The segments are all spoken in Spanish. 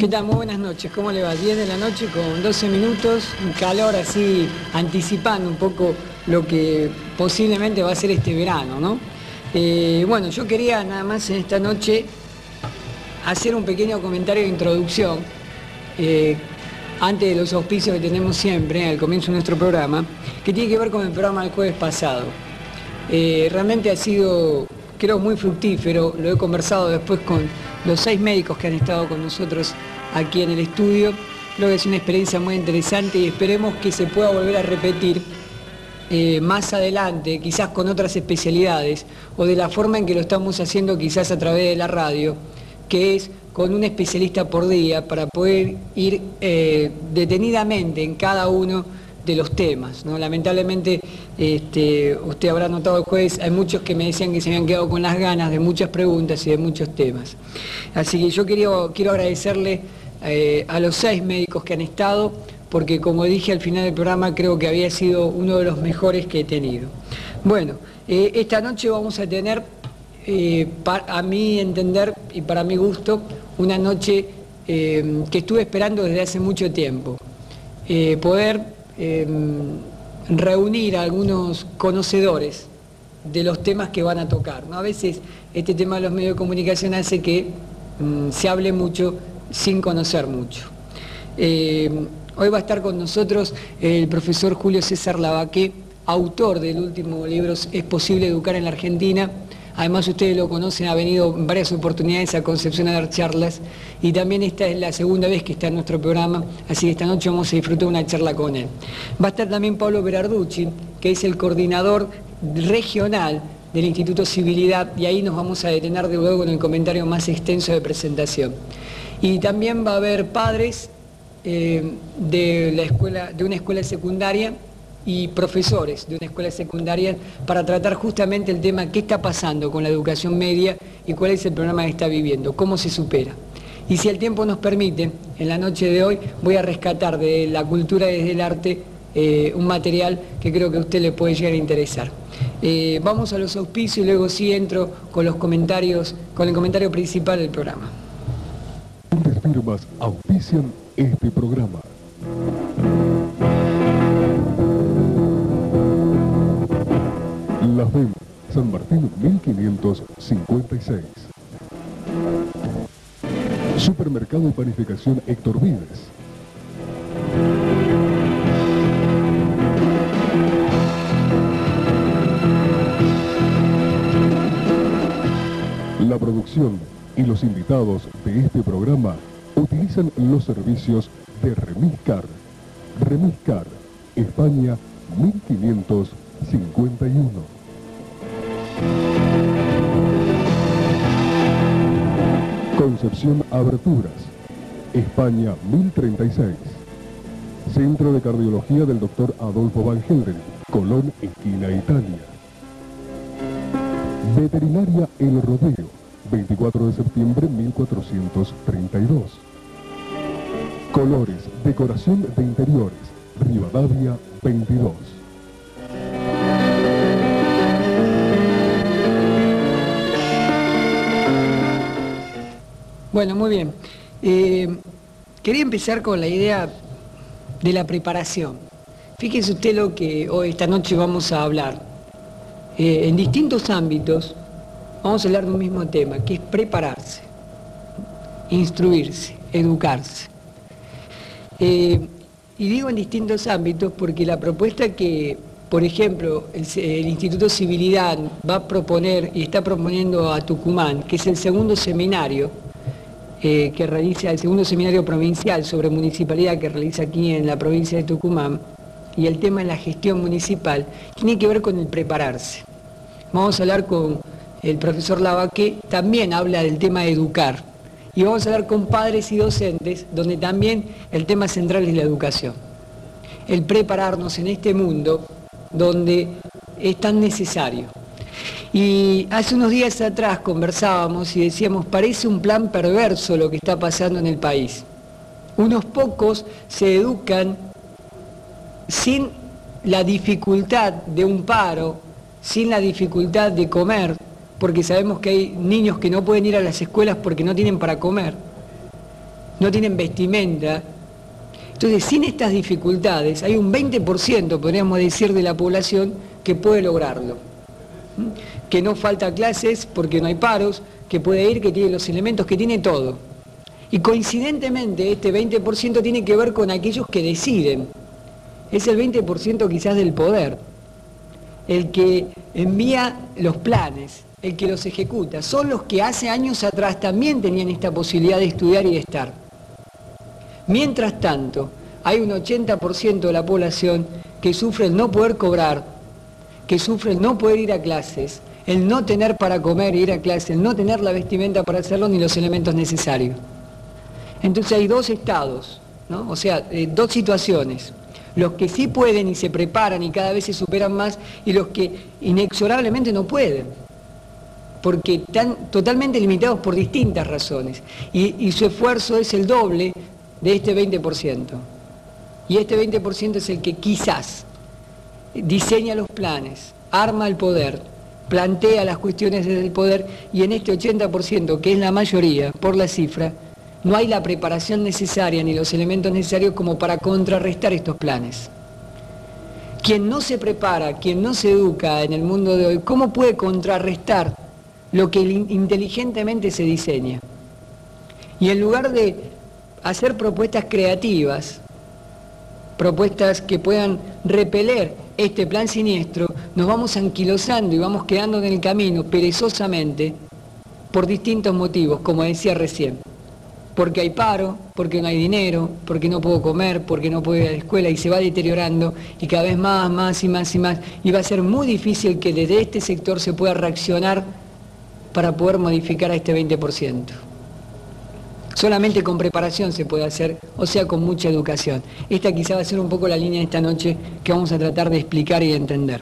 ¿Qué tal? Muy buenas noches. ¿Cómo le va? 10 de la noche con 12 minutos, un calor así anticipando un poco lo que posiblemente va a ser este verano, ¿no? Bueno, yo quería nada más en esta noche hacer un pequeño comentario de introducción antes de los auspicios que tenemos siempre al comienzo de nuestro programa, que tiene que ver con el programa del jueves pasado. Realmente ha sido, creo, muy fructífero. Lo he conversado después con los 6 médicos que han estado con nosotros aquí en el estudio. Creo que es una experiencia muy interesante y esperemos que se pueda volver a repetir más adelante, quizás con otras especialidades, o de la forma en que lo estamos haciendo quizás a través de la radio, que es con un especialista por día, para poder ir detenidamente en cada uno de los temas, ¿no? Lamentablemente, usted habrá notado el jueves, hay muchos que me decían que se habían quedado con las ganas de muchas preguntas y de muchos temas. Así que yo quiero agradecerle a los 6 médicos que han estado, porque como dije al final del programa, creo que había sido uno de los mejores que he tenido. Bueno, esta noche vamos a tener, a mi entender y para mi gusto, una noche que estuve esperando desde hace mucho tiempo. Poder reunir a algunos conocedores de los temas que van a tocar, ¿no? A veces este tema de los medios de comunicación hace que se hable mucho sin conocer mucho. Hoy va a estar con nosotros el profesor Julio César Lavaqué, autor del último libro Es posible educar en la Argentina. Además, ustedes lo conocen, ha venido en varias oportunidades a Concepción a dar charlas, y también esta es la segunda vez que está en nuestro programa, así que esta noche vamos a disfrutar una charla con él. Va a estar también Pablo Berarducci, que es el coordinador regional del Instituto Civilidad, y ahí nos vamos a detener de luego en el comentario más extenso de presentación. Y también va a haber padres de una escuela secundaria y profesores de una escuela secundaria para tratar justamente el tema qué está pasando con la educación media y cuál es el problema que está viviendo, cómo se supera. Y si el tiempo nos permite, en la noche de hoy voy a rescatar de la cultura y desde el arte un material que creo que a usted le puede llegar a interesar. Vamos a los auspicios y luego sí entro con los comentarios, con el comentario principal del programa. Grandes firmas auspician este programa. La FEM, San Martín 1556. Supermercado y Panificación Héctor Vives. La producción y los invitados de este programa utilizan los servicios de Remiscar. Remiscar, España 1551. Concepción Aberturas, España 1036. Centro de Cardiología del Dr. Adolfo Van Helden, Colón, esquina Italia. Veterinaria El Rodeo, 24 de septiembre 1432. Colores, decoración de interiores, Rivadavia 22. Bueno, muy bien. Quería empezar con la idea de la preparación. Fíjese usted lo que hoy, esta noche, vamos a hablar. En distintos ámbitos vamos a hablar de un mismo tema, que es prepararse, instruirse, educarse. Y digo en distintos ámbitos porque la propuesta que, por ejemplo, el Instituto Civilidad va a proponer y está proponiendo a Tucumán, que es el segundo seminario que realiza, el segundo seminario provincial sobre municipalidad que realiza aquí en la provincia de Tucumán, y el tema de la gestión municipal, tiene que ver con el prepararse. Vamos a hablar con el profesor Lavaqué, también habla del tema de educar, y vamos a hablar con padres y docentes, donde también el tema central es la educación. El prepararnos en este mundo donde es tan necesario. Y hace unos días atrás conversábamos y decíamos, parece un plan perverso lo que está pasando en el país. Unos pocos se educan sin la dificultad de un paro, sin la dificultad de comer, porque sabemos que hay niños que no pueden ir a las escuelas porque no tienen para comer. no tienen vestimenta. Entonces, sin estas dificultades, hay un 20%, podríamos decir, de la población que puede lograrlo. Que no falta clases porque no hay paros, que puede ir, que tiene los elementos, que tiene todo. Y coincidentemente, este 20% tiene que ver con aquellos que deciden. Es el 20% quizás del poder. El que envía los planes, el que los ejecuta. Son los que hace años atrás también tenían esta posibilidad de estudiar y de estar. Mientras tanto, hay un 80% de la población que sufre el no poder cobrar, que sufre el no poder ir a clases, el no tener para comer e ir a clases, el no tener la vestimenta para hacerlo ni los elementos necesarios. Entonces hay dos estados, ¿no? O sea, dos situaciones. Los que sí pueden y se preparan y cada vez se superan más, y los que inexorablemente no pueden, porque están totalmente limitados por distintas razones. Y su esfuerzo es el doble de este 20%. Y este 20% es el que quizás diseña los planes, arma el poder, plantea las cuestiones desde el poder, y en este 80%, que es la mayoría, por la cifra, no hay la preparación necesaria ni los elementos necesarios como para contrarrestar estos planes. Quien no se prepara, quien no se educa en el mundo de hoy, ¿cómo puede contrarrestar lo que inteligentemente se diseña? Y en lugar de hacer propuestas creativas, propuestas que puedan repeler este plan siniestro, nos vamos anquilosando y vamos quedando en el camino perezosamente por distintos motivos, como decía recién. Porque hay paro, porque no hay dinero, porque no puedo comer, porque no puedo ir a la escuela, y se va deteriorando y cada vez más y más y más. Y va a ser muy difícil que desde este sector se pueda reaccionar para poder modificar a este 20%. Solamente con preparación se puede hacer, o sea, con mucha educación. Esta quizá va a ser un poco la línea de esta noche que vamos a tratar de explicar y de entender.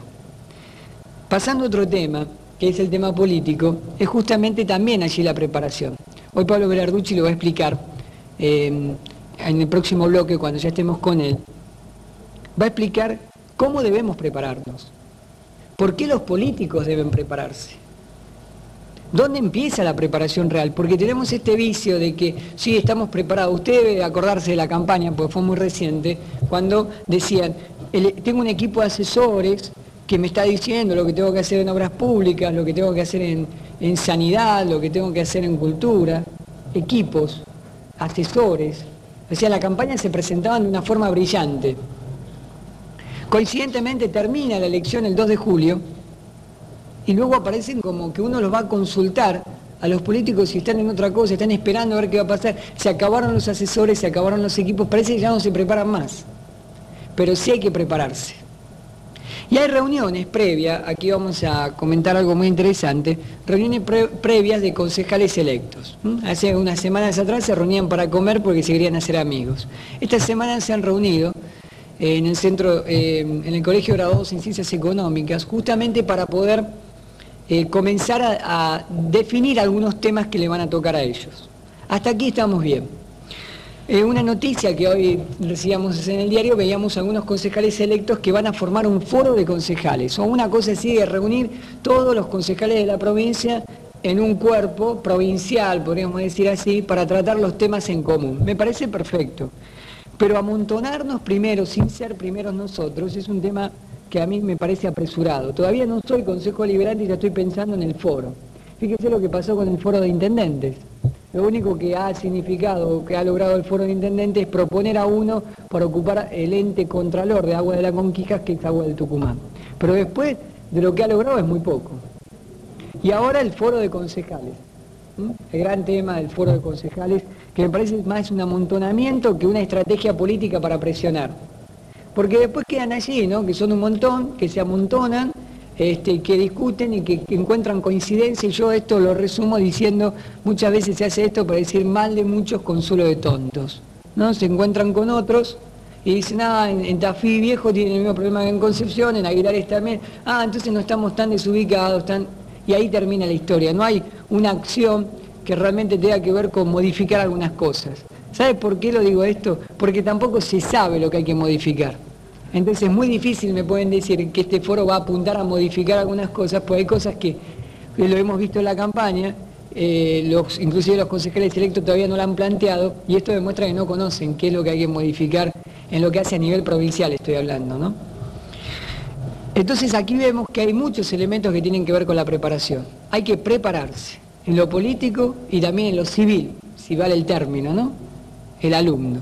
Pasando a otro tema, que es el tema político, es justamente también allí la preparación. Hoy Pablo Berarducci lo va a explicar en el próximo bloque, cuando ya estemos con él. Va a explicar cómo debemos prepararnos. ¿Por qué los políticos deben prepararse? ¿Dónde empieza la preparación real? Porque tenemos este vicio de que sí, estamos preparados. Usted debe acordarse de la campaña, porque fue muy reciente, cuando decían, tengo un equipo de asesores que me está diciendo lo que tengo que hacer en obras públicas, lo que tengo que hacer en sanidad, lo que tengo que hacer en cultura. Equipos, asesores. O sea, la campaña se presentaban de una forma brillante. Coincidentemente termina la elección el 2 de julio, y luego aparecen como que uno los va a consultar a los políticos si están en otra cosa, están esperando a ver qué va a pasar. Se acabaron los asesores, se acabaron los equipos, parece que ya no se preparan más. Pero sí hay que prepararse. Y hay reuniones previas, aquí vamos a comentar algo muy interesante, reuniones previas de concejales electos. Hace unas semanas atrás se reunían para comer porque se querían hacer amigos. Estas semanas se han reunido en el centro, en el Colegio de Graduados en Ciencias Económicas, justamente para poder comenzar a definir algunos temas que le van a tocar a ellos. Hasta aquí estamos bien. Una noticia que hoy recibíamos en el diario, veíamos algunos concejales electos que van a formar un foro de concejales, o una cosa así de reunir todos los concejales de la provincia en un cuerpo provincial, podríamos decir así, para tratar los temas en común. Me parece perfecto. Pero amontonarnos primero, sin ser primeros nosotros, es un tema que a mí me parece apresurado. Todavía no soy Consejo Deliberante y ya estoy pensando en el foro. Fíjese lo que pasó con el foro de intendentes. Lo único que ha significado, que ha logrado el foro de intendentes, es proponer a uno para ocupar el ente contralor de Agua de la Conquija, que es Agua del Tucumán. Pero después de lo que ha logrado es muy poco. Y ahora el foro de concejales. El gran tema del foro de concejales, que me parece más un amontonamiento que una estrategia política para presionar. Porque después quedan allí, ¿no? Que son un montón, que se amontonan, que discuten y que encuentran coincidencia, y yo esto lo resumo diciendo, muchas veces se hace esto para decir mal de muchos, consuelo de tontos, ¿no? Se encuentran con otros y dicen, en Tafí Viejo tienen el mismo problema que en Concepción, en Aguilares también, entonces no estamos tan desubicados, y ahí termina la historia. No hay una acción que realmente tenga que ver con modificar algunas cosas. ¿Sabe por qué lo digo esto? Porque tampoco se sabe lo que hay que modificar. Entonces es muy difícil, me pueden decir, que este foro va a apuntar a modificar algunas cosas, pues hay cosas que lo hemos visto en la campaña, inclusive los concejales electos todavía no lo han planteado, y esto demuestra que no conocen qué es lo que hay que modificar en lo que hace a nivel provincial, estoy hablando, ¿no? Entonces aquí vemos que hay muchos elementos que tienen que ver con la preparación. Hay que prepararse en lo político y también en lo civil, si vale el término, ¿no? El alumno.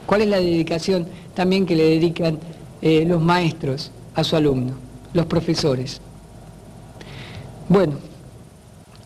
¿Cuál es la dedicación también que le dedican los maestros a su alumno, los profesores? Bueno,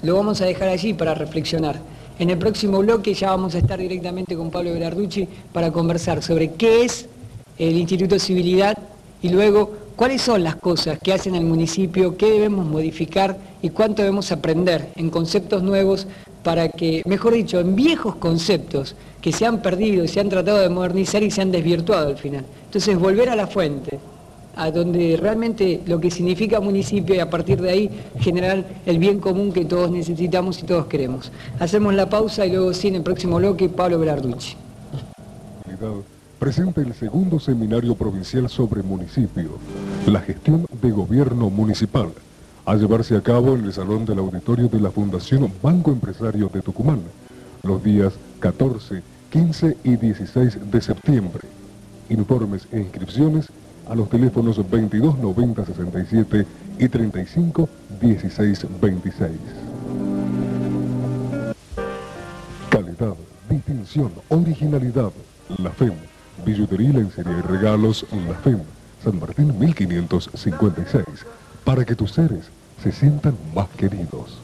lo vamos a dejar allí para reflexionar. En el próximo bloque ya vamos a estar directamente con Pablo Berarducci para conversar sobre qué es el Instituto de Civilidad y luego cuáles son las cosas que hacen el municipio, qué debemos modificar y cuánto debemos aprender en conceptos nuevos para que, mejor dicho, en viejos conceptos que se han perdido y se han tratado de modernizar y se han desvirtuado al final. Entonces, volver a la fuente, a donde realmente lo que significa municipio, y a partir de ahí generar el bien común que todos necesitamos y todos queremos. Hacemos la pausa y luego sí, en el próximo bloque, Pablo Berarducci. Presenta el segundo seminario provincial sobre municipio, la gestión de gobierno municipal, a llevarse a cabo en el Salón del Auditorio de la Fundación Banco Empresario de Tucumán, los días 14, 15 y 16 de septiembre. Informes e inscripciones a los teléfonos 22 90 67 y 35 16 26. Calidad, distinción, originalidad, la FEM. Billutería, lencería y regalos, la FEM, San Martín 1556, para que tus seres se sientan más queridos.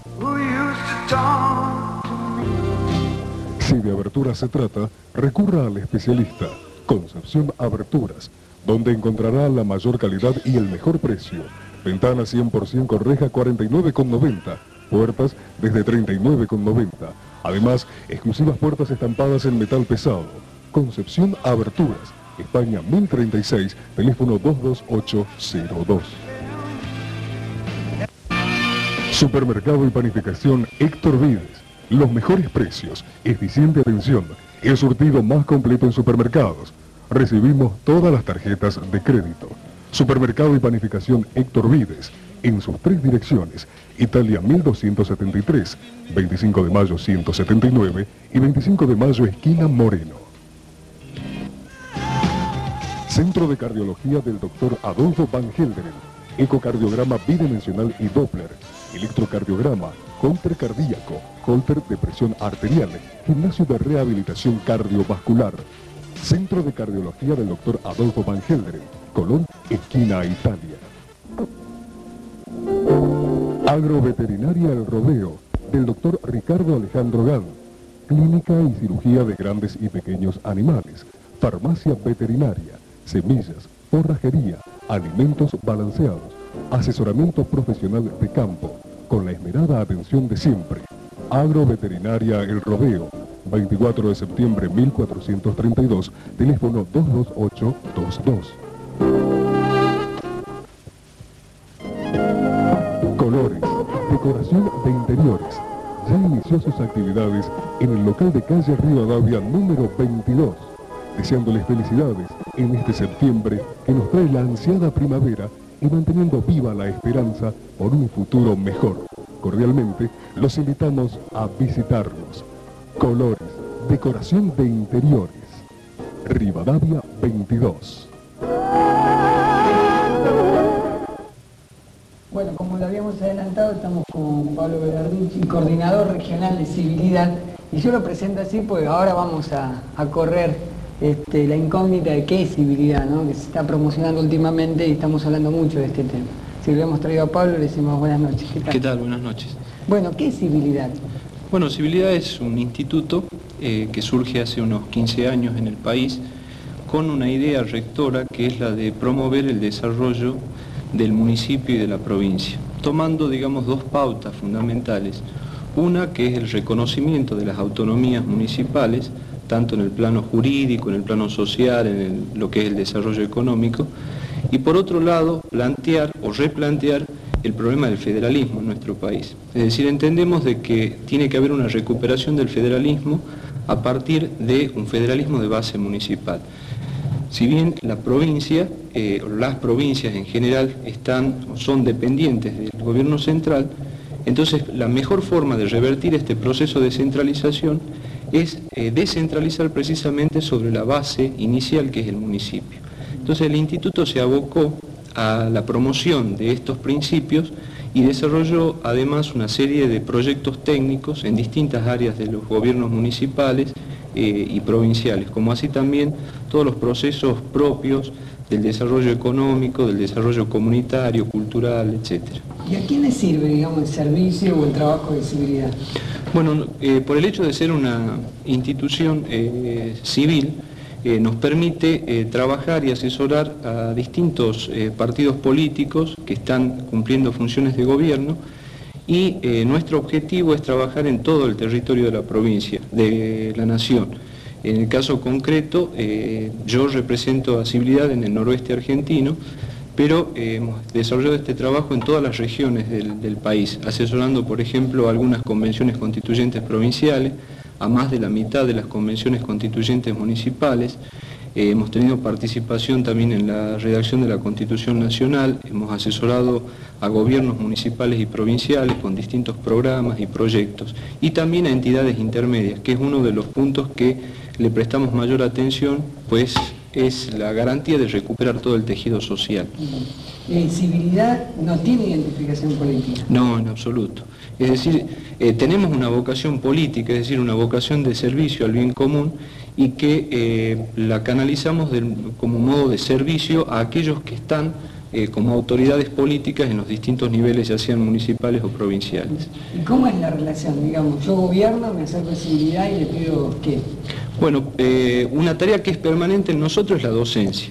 Si de aberturas se trata, recurra al especialista, Concepción Aberturas, donde encontrará la mayor calidad y el mejor precio. Ventana 100% con reja 49,90, puertas desde 39,90. Además, exclusivas puertas estampadas en metal pesado. Concepción Aberturas, España 1036, teléfono 22802. Supermercado y panificación Héctor Vides. Los mejores precios, eficiente atención, el surtido más completo en supermercados. Recibimos todas las tarjetas de crédito. Supermercado y panificación Héctor Vides, en sus 3 direcciones, Italia 1273, 25 de mayo 179 y 25 de mayo esquina Moreno. Centro de Cardiología del Dr. Adolfo Van Helderen, ecocardiograma bidimensional y Doppler, electrocardiograma, holter cardíaco, holter de presión arterial, gimnasio de rehabilitación cardiovascular. Centro de Cardiología del Dr. Adolfo Van Helderen, Colón, esquina Italia. Agroveterinaria El Rodeo, del Dr. Ricardo Alejandro Gán, clínica y cirugía de grandes y pequeños animales, farmacia veterinaria, semillas, forrajería, alimentos balanceados, asesoramiento profesional de campo, con la esmerada atención de siempre. Agroveterinaria El Rodeo, 24 de septiembre 1432, teléfono 22822. Colores, decoración de interiores. Ya inició sus actividades en el local de calle Rivadavia número 22. Deseándoles felicidades en este septiembre que nos trae la ansiada primavera y manteniendo viva la esperanza por un futuro mejor. Cordialmente los invitamos a visitarnos. Colores, decoración de interiores. Rivadavia 22. Bueno, como lo habíamos adelantado, estamos con Pablo Berarducci, coordinador regional de civilidad, y yo lo presento así porque ahora vamos a correr la incógnita de qué es civilidad, ¿no? Que se está promocionando últimamente y estamos hablando mucho de este tema. Si lo hemos traído a Pablo, le decimos buenas noches. ¿Qué tal? Buenas noches. Bueno, ¿qué es civilidad? Bueno, Civilidad es un instituto que surge hace unos 15 años en el país con una idea rectora que es la de promover el desarrollo del municipio y de la provincia, tomando, digamos, 2 pautas fundamentales. Una que es el reconocimiento de las autonomías municipales, tanto en el plano jurídico, en el plano social, en lo que es el desarrollo económico, y por otro lado, plantear o replantear el problema del federalismo en nuestro país. Es decir, entendemos de que tiene que haber una recuperación del federalismo a partir de un federalismo de base municipal. Si bien la provincia, las provincias en general son dependientes del gobierno central, Entonces, la mejor forma de revertir este proceso de centralización es descentralizar precisamente sobre la base inicial que es el municipio. Entonces, el instituto se abocó a la promoción de estos principios y desarrolló además una serie de proyectos técnicos en distintas áreas de los gobiernos municipales y provinciales, como así también todos los procesos propios del desarrollo económico, del desarrollo comunitario, cultural, etc. ¿Y a quiénes sirve, digamos, el servicio o el trabajo de civilidad? Bueno, por el hecho de ser una institución civil, nos permite trabajar y asesorar a distintos partidos políticos que están cumpliendo funciones de gobierno, y nuestro objetivo es trabajar en todo el territorio de la provincia, de la nación. En el caso concreto, yo represento a Civilidad en el noroeste argentino, pero hemos desarrollado este trabajo en todas las regiones del país, asesorando, por ejemplo, algunas convenciones constituyentes provinciales, a más de la mitad de las convenciones constituyentes municipales. Hemos tenido participación también en la redacción de la Constitución Nacional, hemos asesorado a gobiernos municipales y provinciales con distintos programas y proyectos, y también a entidades intermedias, que es uno de los puntos que le prestamos mayor atención, pues es la garantía de recuperar todo el tejido social. ¿Civilidad no tiene identificación política? No, en absoluto. Es decir, tenemos una vocación política, es decir, una vocación de servicio al bien común, y que la canalizamos como modo de servicio a aquellos que están como autoridades políticas en los distintos niveles, ya sean municipales o provinciales. ¿Y cómo es la relación? Digamos, yo gobierno, me acerco a Civilidad y le pido ¿qué? Bueno, una tarea que es permanente en nosotros es la docencia.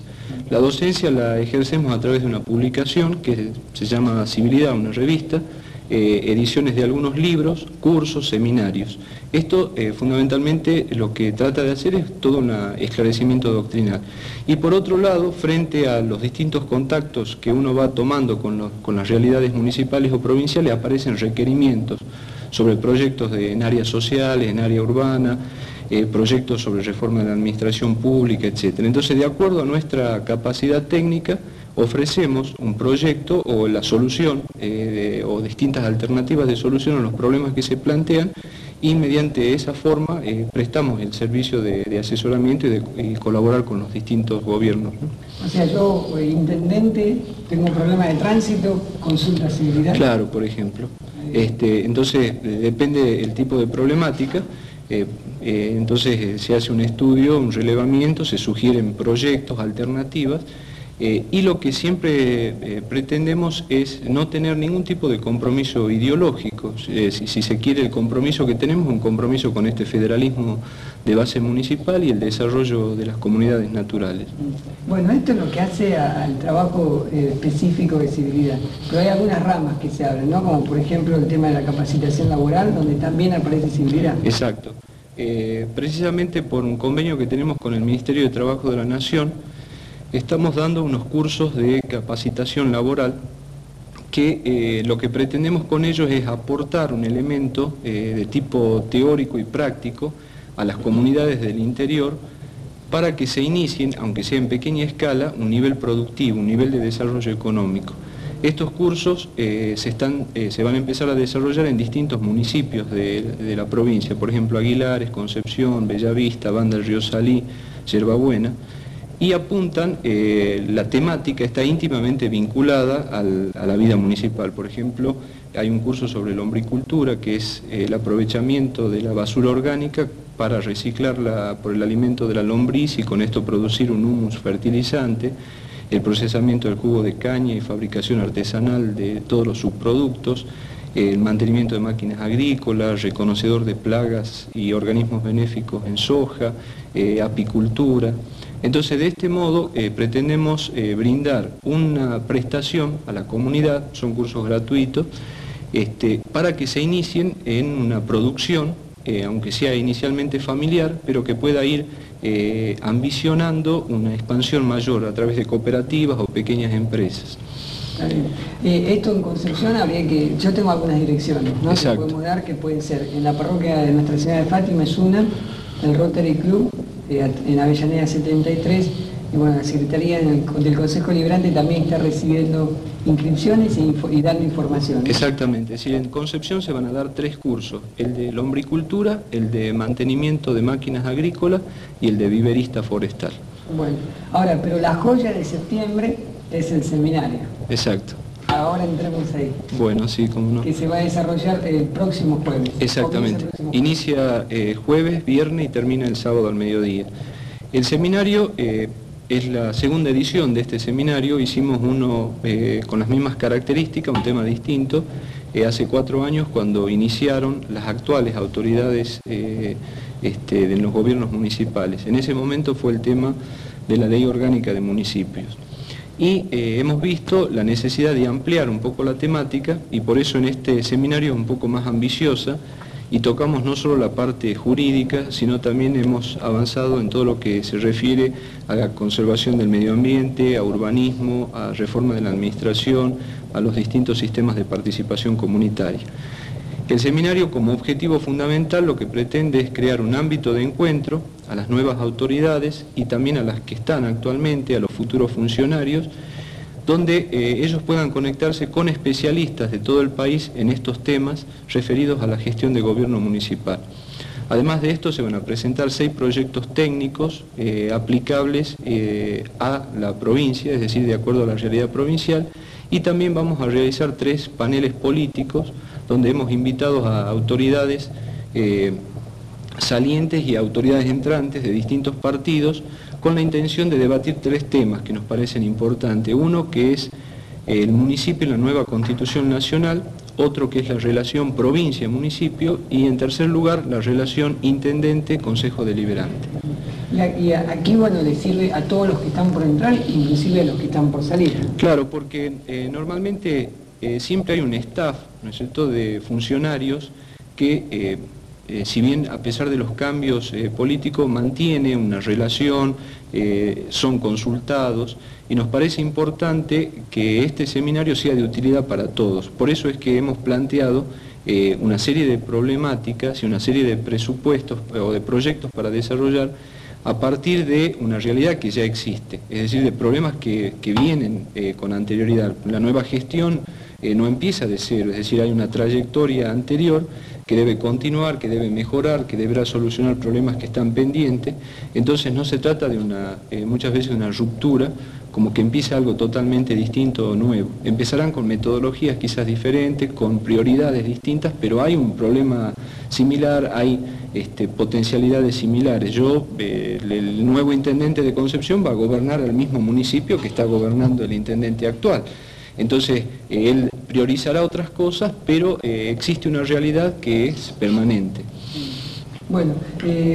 La docencia la ejercemos a través de una publicación que se llama Civilidad, una revista, ediciones de algunos libros, cursos, seminarios. Esto fundamentalmente lo que trata de hacer es todo un esclarecimiento doctrinal. Y por otro lado, frente a los distintos contactos que uno va tomando con las realidades municipales o provinciales, aparecen requerimientos sobre proyectos en áreas sociales, en área urbana, proyectos sobre reforma de la administración pública, etc. Entonces, de acuerdo a nuestra capacidad técnica, ofrecemos un proyecto o la solución o distintas alternativas de solución a los problemas que se plantean, y mediante esa forma prestamos el servicio de asesoramiento y colaborar con los distintos gobiernos, ¿no? O sea, yo, intendente, tengo un problema de tránsito, consulta Civilidad. Claro, por ejemplo. Entonces, depende del tipo de problemática. Entonces se hace un estudio, un relevamiento, se sugieren proyectos, alternativas, y lo que siempre pretendemos es no tener ningún tipo de compromiso ideológico. Si se quiere, el compromiso que tenemos es un compromiso con este federalismo de base municipal y el desarrollo de las comunidades naturales. Bueno, esto es lo que hace al trabajo específico de Civilidad, pero hay algunas ramas que se abren, ¿no? Como por ejemplo el tema de la capacitación laboral, donde también aparece Civilidad. Exacto. Precisamente por un convenio que tenemos con el Ministerio de Trabajo de la Nación, estamos dando unos cursos de capacitación laboral que lo que pretendemos con ellos es aportar un elemento de tipo teórico y práctico a las comunidades del interior para que se inicien, aunque sea en pequeña escala, un nivel productivo, un nivel de desarrollo económico. Estos cursos se van a empezar a desarrollar en distintos municipios de la provincia, por ejemplo Aguilares, Concepción, Bellavista, Banda del Río Salí, Yerbabuena, y apuntan, la temática está íntimamente vinculada a la vida municipal. Por ejemplo, hay un curso sobre lombricultura, que es el aprovechamiento de la basura orgánica para reciclarla por el alimento de la lombriz y con esto producir un humus fertilizante, el procesamiento del jugo de caña y fabricación artesanal de todos los subproductos, el mantenimiento de máquinas agrícolas, reconocedor de plagas y organismos benéficos en soja, apicultura. Entonces, de este modo pretendemos brindar una prestación a la comunidad, son cursos gratuitos, para que se inicien en una producción, aunque sea inicialmente familiar, pero que pueda ir ambicionando una expansión mayor a través de cooperativas o pequeñas empresas. Esto en Concepción habría que... Yo tengo algunas direcciones, ¿no? Exacto. Que podemos dar, que pueden ser en la parroquia de Nuestra Señora de Fátima, es una, el Rotary Club, en Avellaneda 73, y bueno, la Secretaría del Consejo Deliberante también está recibiendo inscripciones y dando información, ¿no? Exactamente, es decir, en Concepción se van a dar 3 cursos, el de lombricultura, el de mantenimiento de máquinas agrícolas y el de viverista forestal. Bueno, ahora, pero la joya de septiembre es el seminario. Exacto. Ahora entremos ahí. Bueno, sí, cómo no. Que se va a desarrollar el próximo jueves. Exactamente. Inicia jueves, viernes y termina el sábado al mediodía. El seminario es la segunda edición de este seminario. Hicimos uno con las mismas características, un tema distinto, hace 4 años cuando iniciaron las actuales autoridades de los gobiernos municipales. En ese momento fue el tema de la Ley Orgánica de Municipios. Y hemos visto la necesidad de ampliar un poco la temática y por eso en este seminario es un poco más ambiciosa y tocamos no solo la parte jurídica, sino también hemos avanzado en todo lo que se refiere a la conservación del medio ambiente, a urbanismo, a reforma de la administración, a los distintos sistemas de participación comunitaria. El seminario como objetivo fundamental lo que pretende es crear un ámbito de encuentro a las nuevas autoridades y también a las que están actualmente, a los futuros funcionarios, donde ellos puedan conectarse con especialistas de todo el país en estos temas referidos a la gestión de gobierno municipal. Además de esto se van a presentar 6 proyectos técnicos aplicables a la provincia, es decir, de acuerdo a la realidad provincial, y también vamos a realizar 3 paneles políticos donde hemos invitado a autoridades salientes y autoridades entrantes de distintos partidos con la intención de debatir 3 temas que nos parecen importantes. Uno que es el municipio y la nueva Constitución Nacional, otro que es la relación provincia-municipio y en tercer lugar la relación intendente-consejo deliberante. Y aquí, bueno, le sirve a todos los que están por entrar, inclusive a los que están por salir. Claro, porque normalmente siempre hay un staff, ¿no es cierto?, de funcionarios que, si bien a pesar de los cambios políticos, mantiene una relación, son consultados, y nos parece importante que este seminario sea de utilidad para todos. Por eso es que hemos planteado una serie de problemáticas y una serie de presupuestos o de proyectos para desarrollar a partir de una realidad que ya existe, es decir, de problemas que vienen con anterioridad. La nueva gestión no empieza de cero, es decir, hay una trayectoria anterior que debe continuar, que debe mejorar, que deberá solucionar problemas que están pendientes. Entonces no se trata de muchas veces de una ruptura, como que empieza algo totalmente distinto o nuevo. Empezarán con metodologías quizás diferentes, con prioridades distintas, pero hay un problema similar, hay potencialidades similares. El nuevo intendente de Concepción va a gobernar al mismo municipio que está gobernando el intendente actual. Entonces, él priorizará otras cosas, pero existe una realidad que es permanente. Bueno,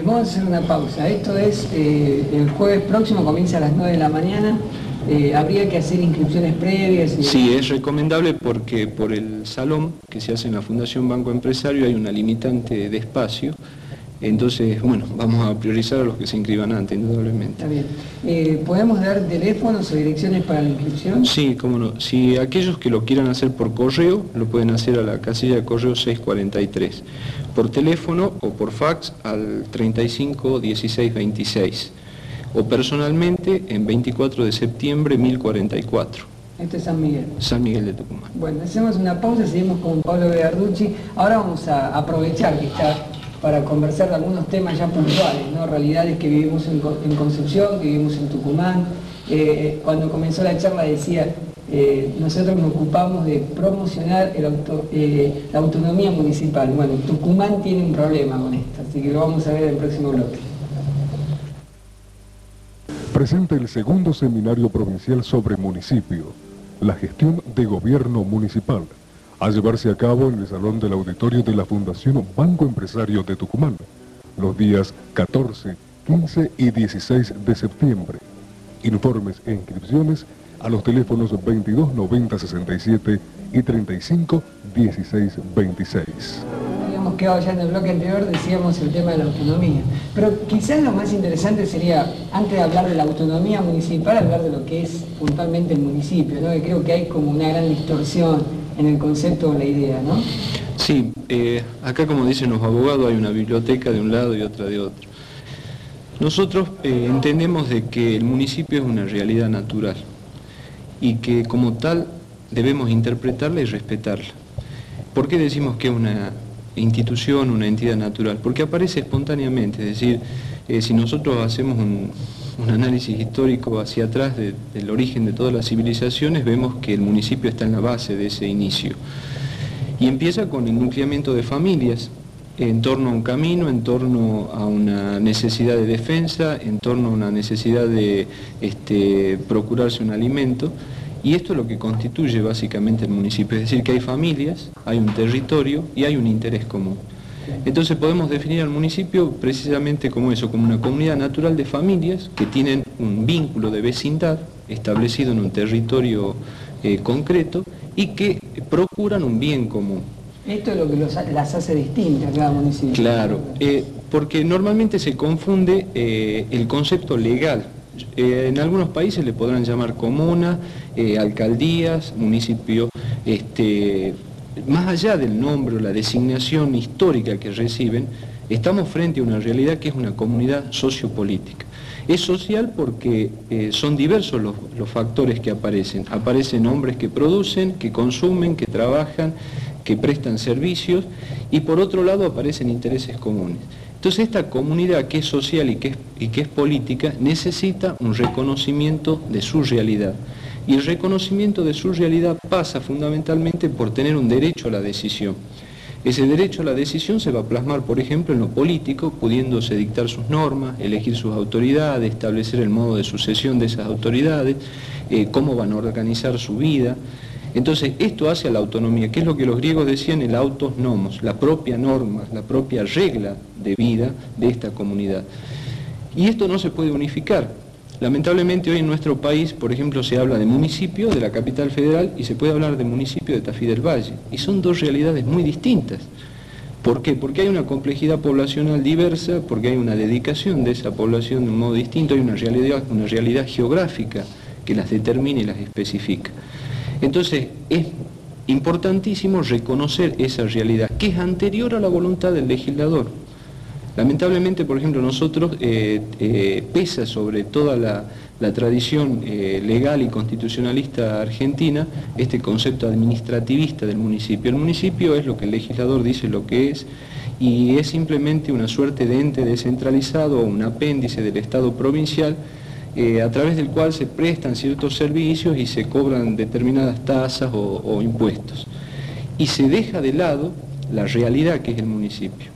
vamos a hacer una pausa. Esto es el jueves próximo, comienza a las 9 de la mañana. ¿Habría que hacer inscripciones previas? Sí, es recomendable porque por el salón que se hace en la Fundación Banco Empresario hay una limitante de espacio. Entonces, bueno, vamos a priorizar a los que se inscriban antes, indudablemente. Está bien. ¿Podemos dar teléfonos o direcciones para la inscripción? Sí, cómo no. Si aquellos que lo quieran hacer por correo, lo pueden hacer a la casilla de correo 643. Por teléfono o por fax al 35 16 26. O personalmente en 24 de septiembre 1044. Esto es San Miguel. San Miguel de Tucumán. Bueno, hacemos una pausa, seguimos con Pablo Bearducci. Ahora vamos a aprovechar que está para conversar de algunos temas ya puntuales, ¿no? Realidades que vivimos en Concepción, que vivimos en Tucumán. Cuando comenzó la charla decía, nosotros nos ocupamos de promocionar la autonomía municipal. Bueno, Tucumán tiene un problema con esto, así que lo vamos a ver en el próximo bloque. Presenta el segundo seminario provincial sobre municipio, la gestión de gobierno municipal, a llevarse a cabo en el Salón del Auditorio de la Fundación Banco Empresario de Tucumán, los días 14, 15 y 16 de septiembre. Informes e inscripciones a los teléfonos 22 90 67 y 35 16 26. Habíamos quedado ya en el bloque anterior, decíamos el tema de la autonomía. Pero quizás lo más interesante sería, antes de hablar de la autonomía municipal, hablar de lo que es puntualmente el municipio, ¿no? Que creo que hay como una gran distorsión en el concepto o la idea, ¿no? Sí, acá como dicen los abogados hay una biblioteca de un lado y otra de otro. Nosotros entendemos de que el municipio es una realidad natural y que como tal debemos interpretarla y respetarla. ¿Por qué decimos que es una institución, una entidad natural? Porque aparece espontáneamente, es decir, si nosotros hacemos un análisis histórico hacia atrás del origen de todas las civilizaciones, vemos que el municipio está en la base de ese inicio. Y empieza con el nucleamiento de familias, en torno a un camino, en torno a una necesidad de defensa, en torno a una necesidad de procurarse un alimento, y esto es lo que constituye básicamente el municipio, es decir, que hay familias, hay un territorio y hay un interés común. Entonces podemos definir al municipio precisamente como eso, como una comunidad natural de familias que tienen un vínculo de vecindad establecido en un territorio concreto y que procuran un bien común. Esto es lo que las hace distintas cada municipio. Claro, porque normalmente se confunde el concepto legal. En algunos países le podrán llamar comuna, alcaldías, municipio, más allá del nombre o la designación histórica que reciben, estamos frente a una realidad que es una comunidad sociopolítica. Es social porque son diversos los factores que aparecen. Aparecen hombres que producen, que consumen, que trabajan, que prestan servicios, y por otro lado aparecen intereses comunes. Entonces esta comunidad que es social y que es política necesita un reconocimiento de su realidad. Y el reconocimiento de su realidad pasa fundamentalmente por tener un derecho a la decisión. Ese derecho a la decisión se va a plasmar, por ejemplo, en lo político, pudiéndose dictar sus normas, elegir sus autoridades, establecer el modo de sucesión de esas autoridades, cómo van a organizar su vida. Entonces, esto hace a la autonomía, que es lo que los griegos decían el autos nomos, la propia norma, la propia regla de vida de esta comunidad. Y esto no se puede unificar. Lamentablemente hoy en nuestro país, por ejemplo, se habla de municipio de la capital federal y se puede hablar de municipio de Tafí del Valle. Y son dos realidades muy distintas. ¿Por qué? Porque hay una complejidad poblacional diversa, porque hay una dedicación de esa población de un modo distinto, hay una realidad geográfica que las determina y las especifica. Entonces, es importantísimo reconocer esa realidad, que es anterior a la voluntad del legislador. Lamentablemente, por ejemplo, nosotros pesa sobre toda la tradición legal y constitucionalista argentina este concepto administrativista del municipio. El municipio es lo que el legislador dice lo que es, y es simplemente una suerte de ente descentralizado o un apéndice del Estado provincial a través del cual se prestan ciertos servicios y se cobran determinadas tasas o impuestos. Y se deja de lado la realidad que es el municipio.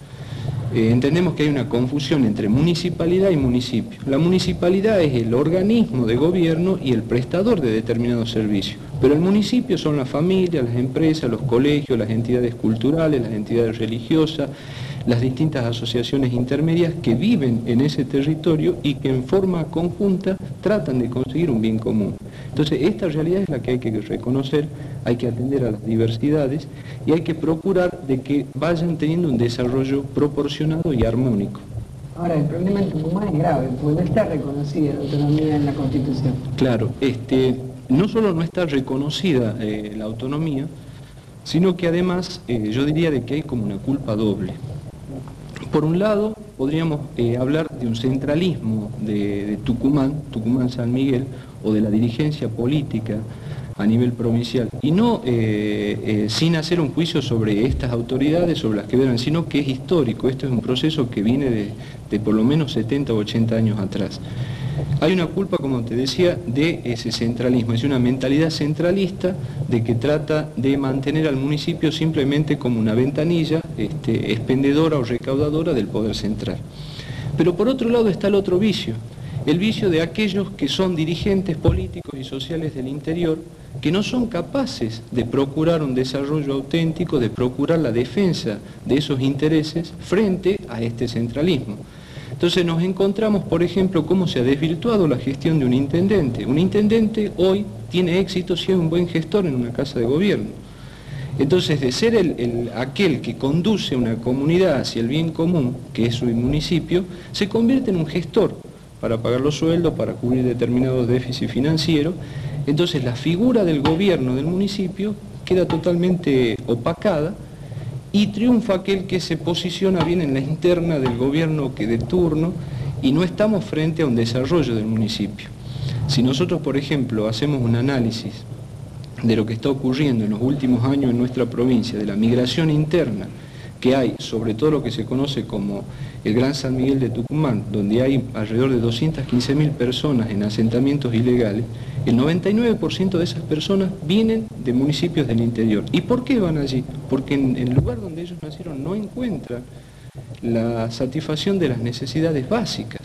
Entendemos que hay una confusión entre municipalidad y municipio. La municipalidad es el organismo de gobierno y el prestador de determinados servicios, pero el municipio son las familias, las empresas, los colegios, las entidades culturales, las entidades religiosas, las distintas asociaciones intermedias que viven en ese territorio y que en forma conjunta tratan de conseguir un bien común. Entonces, esta realidad es la que hay que reconocer, hay que atender a las diversidades y hay que procurar de que vayan teniendo un desarrollo proporcionado y armónico. Ahora, el problema en Tucumán es grave, porque no está reconocida la autonomía en la Constitución. Claro, no solo no está reconocida la autonomía, sino que además yo diría de que hay como una culpa doble. Por un lado, podríamos hablar de un centralismo de Tucumán San Miguel, o de la dirigencia política a nivel provincial, y no sin hacer un juicio sobre estas autoridades, sobre las que verán, sino que es histórico. Esto es un proceso que viene de por lo menos 70 o 80 años atrás. Hay una culpa, como te decía, de ese centralismo, es una mentalidad centralista de que trata de mantener al municipio simplemente como una ventanilla expendedora o recaudadora del poder central. Pero por otro lado está el otro vicio, el vicio de aquellos que son dirigentes políticos y sociales del interior, que no son capaces de procurar un desarrollo auténtico, de procurar la defensa de esos intereses frente a este centralismo. Entonces nos encontramos, por ejemplo, cómo se ha desvirtuado la gestión de un intendente. Un intendente hoy tiene éxito si es un buen gestor en una casa de gobierno. Entonces, de ser aquel que conduce una comunidad hacia el bien común, que es su municipio, se convierte en un gestor para pagar los sueldos, para cubrir determinados déficits financieros. Entonces, la figura del gobierno del municipio queda totalmente opacada, y triunfa aquel que se posiciona bien en la interna del gobierno que de turno y no estamos frente a un desarrollo del municipio. Si nosotros, por ejemplo, hacemos un análisis de lo que está ocurriendo en los últimos años en nuestra provincia, de la migración interna que hay, sobre todo lo que se conoce como el Gran San Miguel de Tucumán, donde hay alrededor de 215.000 personas en asentamientos ilegales, el 99% de esas personas vienen de municipios del interior. ¿Y por qué van allí? Porque en el lugar donde ellos nacieron no encuentran la satisfacción de las necesidades básicas.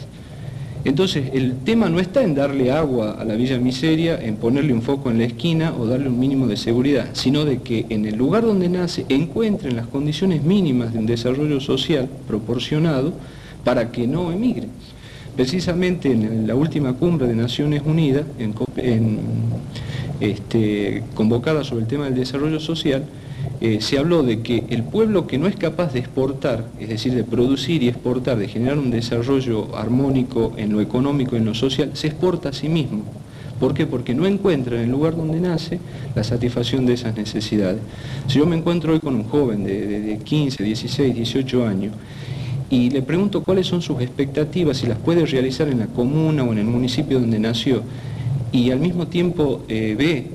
Entonces, el tema no está en darle agua a la Villa Miseria, en ponerle un foco en la esquina o darle un mínimo de seguridad, sino de que en el lugar donde nace encuentren las condiciones mínimas de un desarrollo social proporcionado para que no emigren. Precisamente en la última cumbre de Naciones Unidas, convocada sobre el tema del desarrollo social, se habló de que el pueblo que no es capaz de exportar, es decir, de producir y exportar, de generar un desarrollo armónico en lo económico y en lo social, se exporta a sí mismo. ¿Por qué? Porque no encuentra en el lugar donde nace la satisfacción de esas necesidades. Si yo me encuentro hoy con un joven de 15, 16, 18 años, y le pregunto cuáles son sus expectativas, si las puede realizar en la comuna o en el municipio donde nació, y al mismo tiempo ve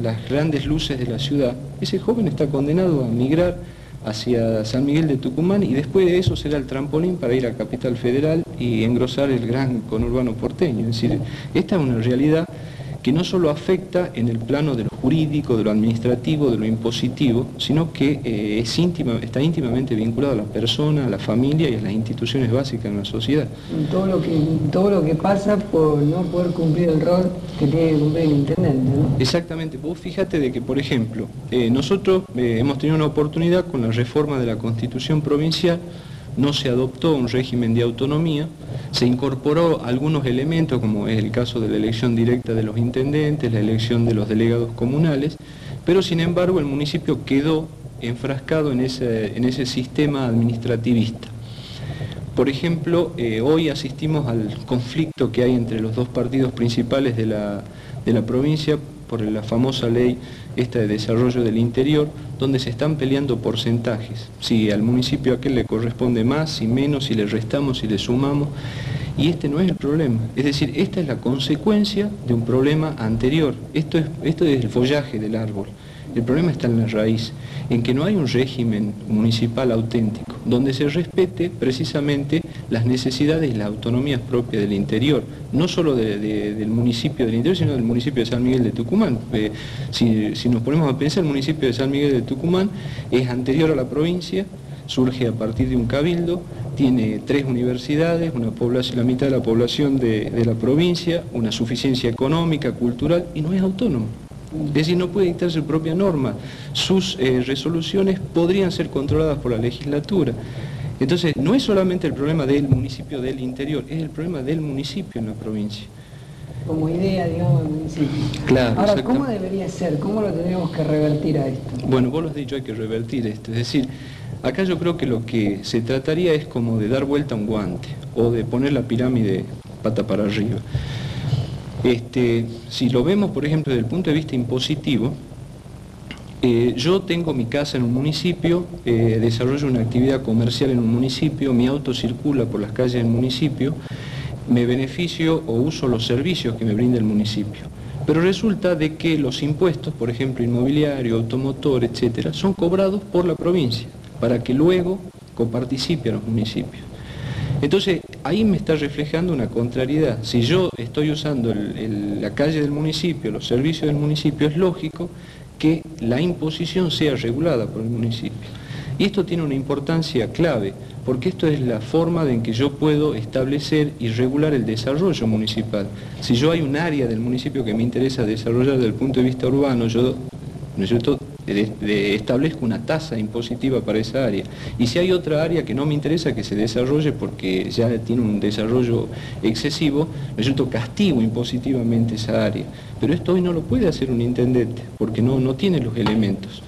las grandes luces de la ciudad, ese joven está condenado a migrar hacia San Miguel de Tucumán y después de eso será el trampolín para ir a Capital Federal y engrosar el gran conurbano porteño. Es decir, esta es una realidad que no solo afecta en el plano de lo jurídico, de lo administrativo, de lo impositivo, sino que está íntimamente vinculado a la persona, a la familia y a las instituciones básicas en la sociedad. Todo lo que pasa por no poder cumplir el rol que tiene que cumplir el intendente, ¿no? Exactamente. Vos fíjate de que, por ejemplo, nosotros hemos tenido una oportunidad con la reforma de la Constitución provincial. No se adoptó un régimen de autonomía, se incorporó algunos elementos, como es el caso de la elección directa de los intendentes, la elección de los delegados comunales, pero sin embargo el municipio quedó enfrascado en ese sistema administrativista. Por ejemplo, hoy asistimos al conflicto que hay entre los dos partidos principales de la provincia por la famosa ley esta de desarrollo del interior, donde se están peleando porcentajes. Si al municipio aquel le corresponde más, si menos, si le restamos, si le sumamos. Y este no es el problema. Es decir, esta es la consecuencia de un problema anterior. Esto es el follaje del árbol. El problema está en la raíz, en que no hay un régimen municipal auténtico, donde se respete precisamente las necesidades y las autonomías propias del interior, no solo del municipio del interior, sino del municipio de San Miguel de Tucumán. Si nos ponemos a pensar, el municipio de San Miguel de Tucumán es anterior a la provincia, surge a partir de un cabildo, tiene 3 universidades, la mitad de la población de la provincia, una suficiencia económica, cultural, y no es autónomo. Es decir, no puede dictar su propia norma. Sus resoluciones podrían ser controladas por la legislatura. Entonces, no es solamente el problema del municipio del interior, es el problema del municipio en la provincia. Como idea, digamos, del municipio. Claro. Ahora, ¿cómo debería ser? ¿Cómo lo tenemos que revertir a esto? Bueno, vos lo has dicho, hay que revertir esto. Es decir, acá yo creo que lo que se trataría es como de dar vuelta a un guante, o de poner la pirámide pata para arriba. Si lo vemos, por ejemplo, desde el punto de vista impositivo, yo tengo mi casa en un municipio, desarrollo una actividad comercial en un municipio, mi auto circula por las calles del municipio, me beneficio o uso los servicios que me brinda el municipio. Pero resulta de que los impuestos, por ejemplo, inmobiliario, automotor, etcétera, son cobrados por la provincia, para que luego coparticipe a los municipios. Entonces, ahí me está reflejando una contrariedad. Si yo estoy usando la calle del municipio, los servicios del municipio, es lógico que la imposición sea regulada por el municipio. Y esto tiene una importancia clave, porque esto es la forma en que yo puedo establecer y regular el desarrollo municipal. Si yo hay un área del municipio que me interesa desarrollar desde el punto de vista urbano, yo establezco una tasa impositiva para esa área. Y si hay otra área que no me interesa que se desarrolle porque ya tiene un desarrollo excesivo, yo castigo impositivamente esa área. Pero esto hoy no lo puede hacer un intendente, porque no tiene los elementos.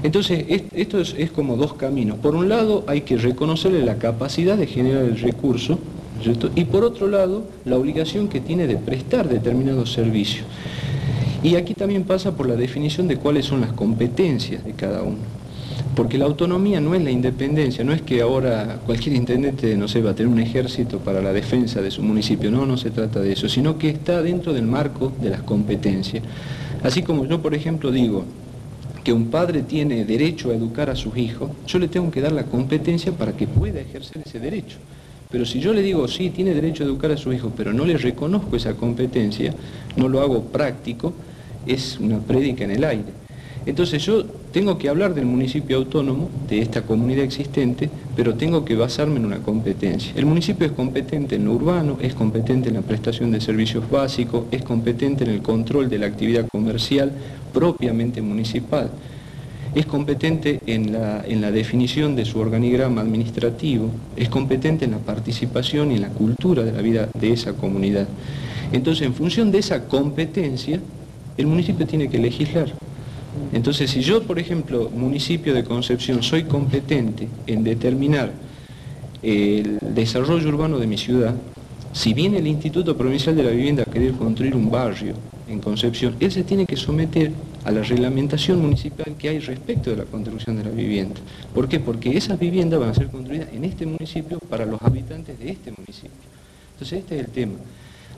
Entonces, esto es como dos caminos. Por un lado, hay que reconocerle la capacidad de generar el recurso, ¿cierto? Y por otro lado, la obligación que tiene de prestar determinados servicios. Y aquí también pasa por la definición de cuáles son las competencias de cada uno. Porque la autonomía no es la independencia, no es que ahora cualquier intendente, no sé, va a tener un ejército para la defensa de su municipio, no se trata de eso, sino que está dentro del marco de las competencias. Así como yo, por ejemplo, digo que un padre tiene derecho a educar a sus hijos, yo le tengo que dar la competencia para que pueda ejercer ese derecho. Pero si yo le digo, sí, tiene derecho a educar a su hijo, pero no le reconozco esa competencia, no lo hago práctico, es una prédica en el aire. Entonces yo tengo que hablar del municipio autónomo, de esta comunidad existente, pero tengo que basarme en una competencia. El municipio es competente en lo urbano, es competente en la prestación de servicios básicos, es competente en el control de la actividad comercial propiamente municipal, es competente en la definición de su organigrama administrativo, es competente en la participación y en la cultura de la vida de esa comunidad. Entonces, en función de esa competencia, el municipio tiene que legislar. Entonces, si yo, por ejemplo, municipio de Concepción, soy competente en determinar el desarrollo urbano de mi ciudad, si viene el Instituto Provincial de la Vivienda a querer construir un barrio en Concepción, él se tiene que someter a la reglamentación municipal que hay respecto de la construcción de la vivienda. ¿Por qué? Porque esas viviendas van a ser construidas en este municipio para los habitantes de este municipio. Entonces, este es el tema.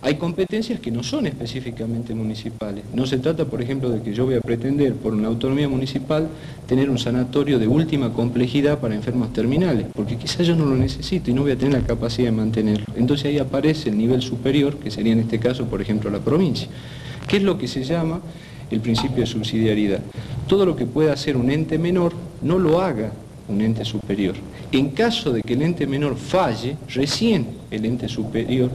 Hay competencias que no son específicamente municipales. No se trata, por ejemplo, de que yo voy a pretender, por una autonomía municipal, tener un sanatorio de última complejidad para enfermos terminales, porque quizás yo no lo necesito y no voy a tener la capacidad de mantenerlo. Entonces ahí aparece el nivel superior, que sería en este caso, por ejemplo, la provincia, que es lo que se llama el principio de subsidiariedad. Todo lo que pueda hacer un ente menor, no lo haga un ente superior. En caso de que el ente menor falle, recién el ente superior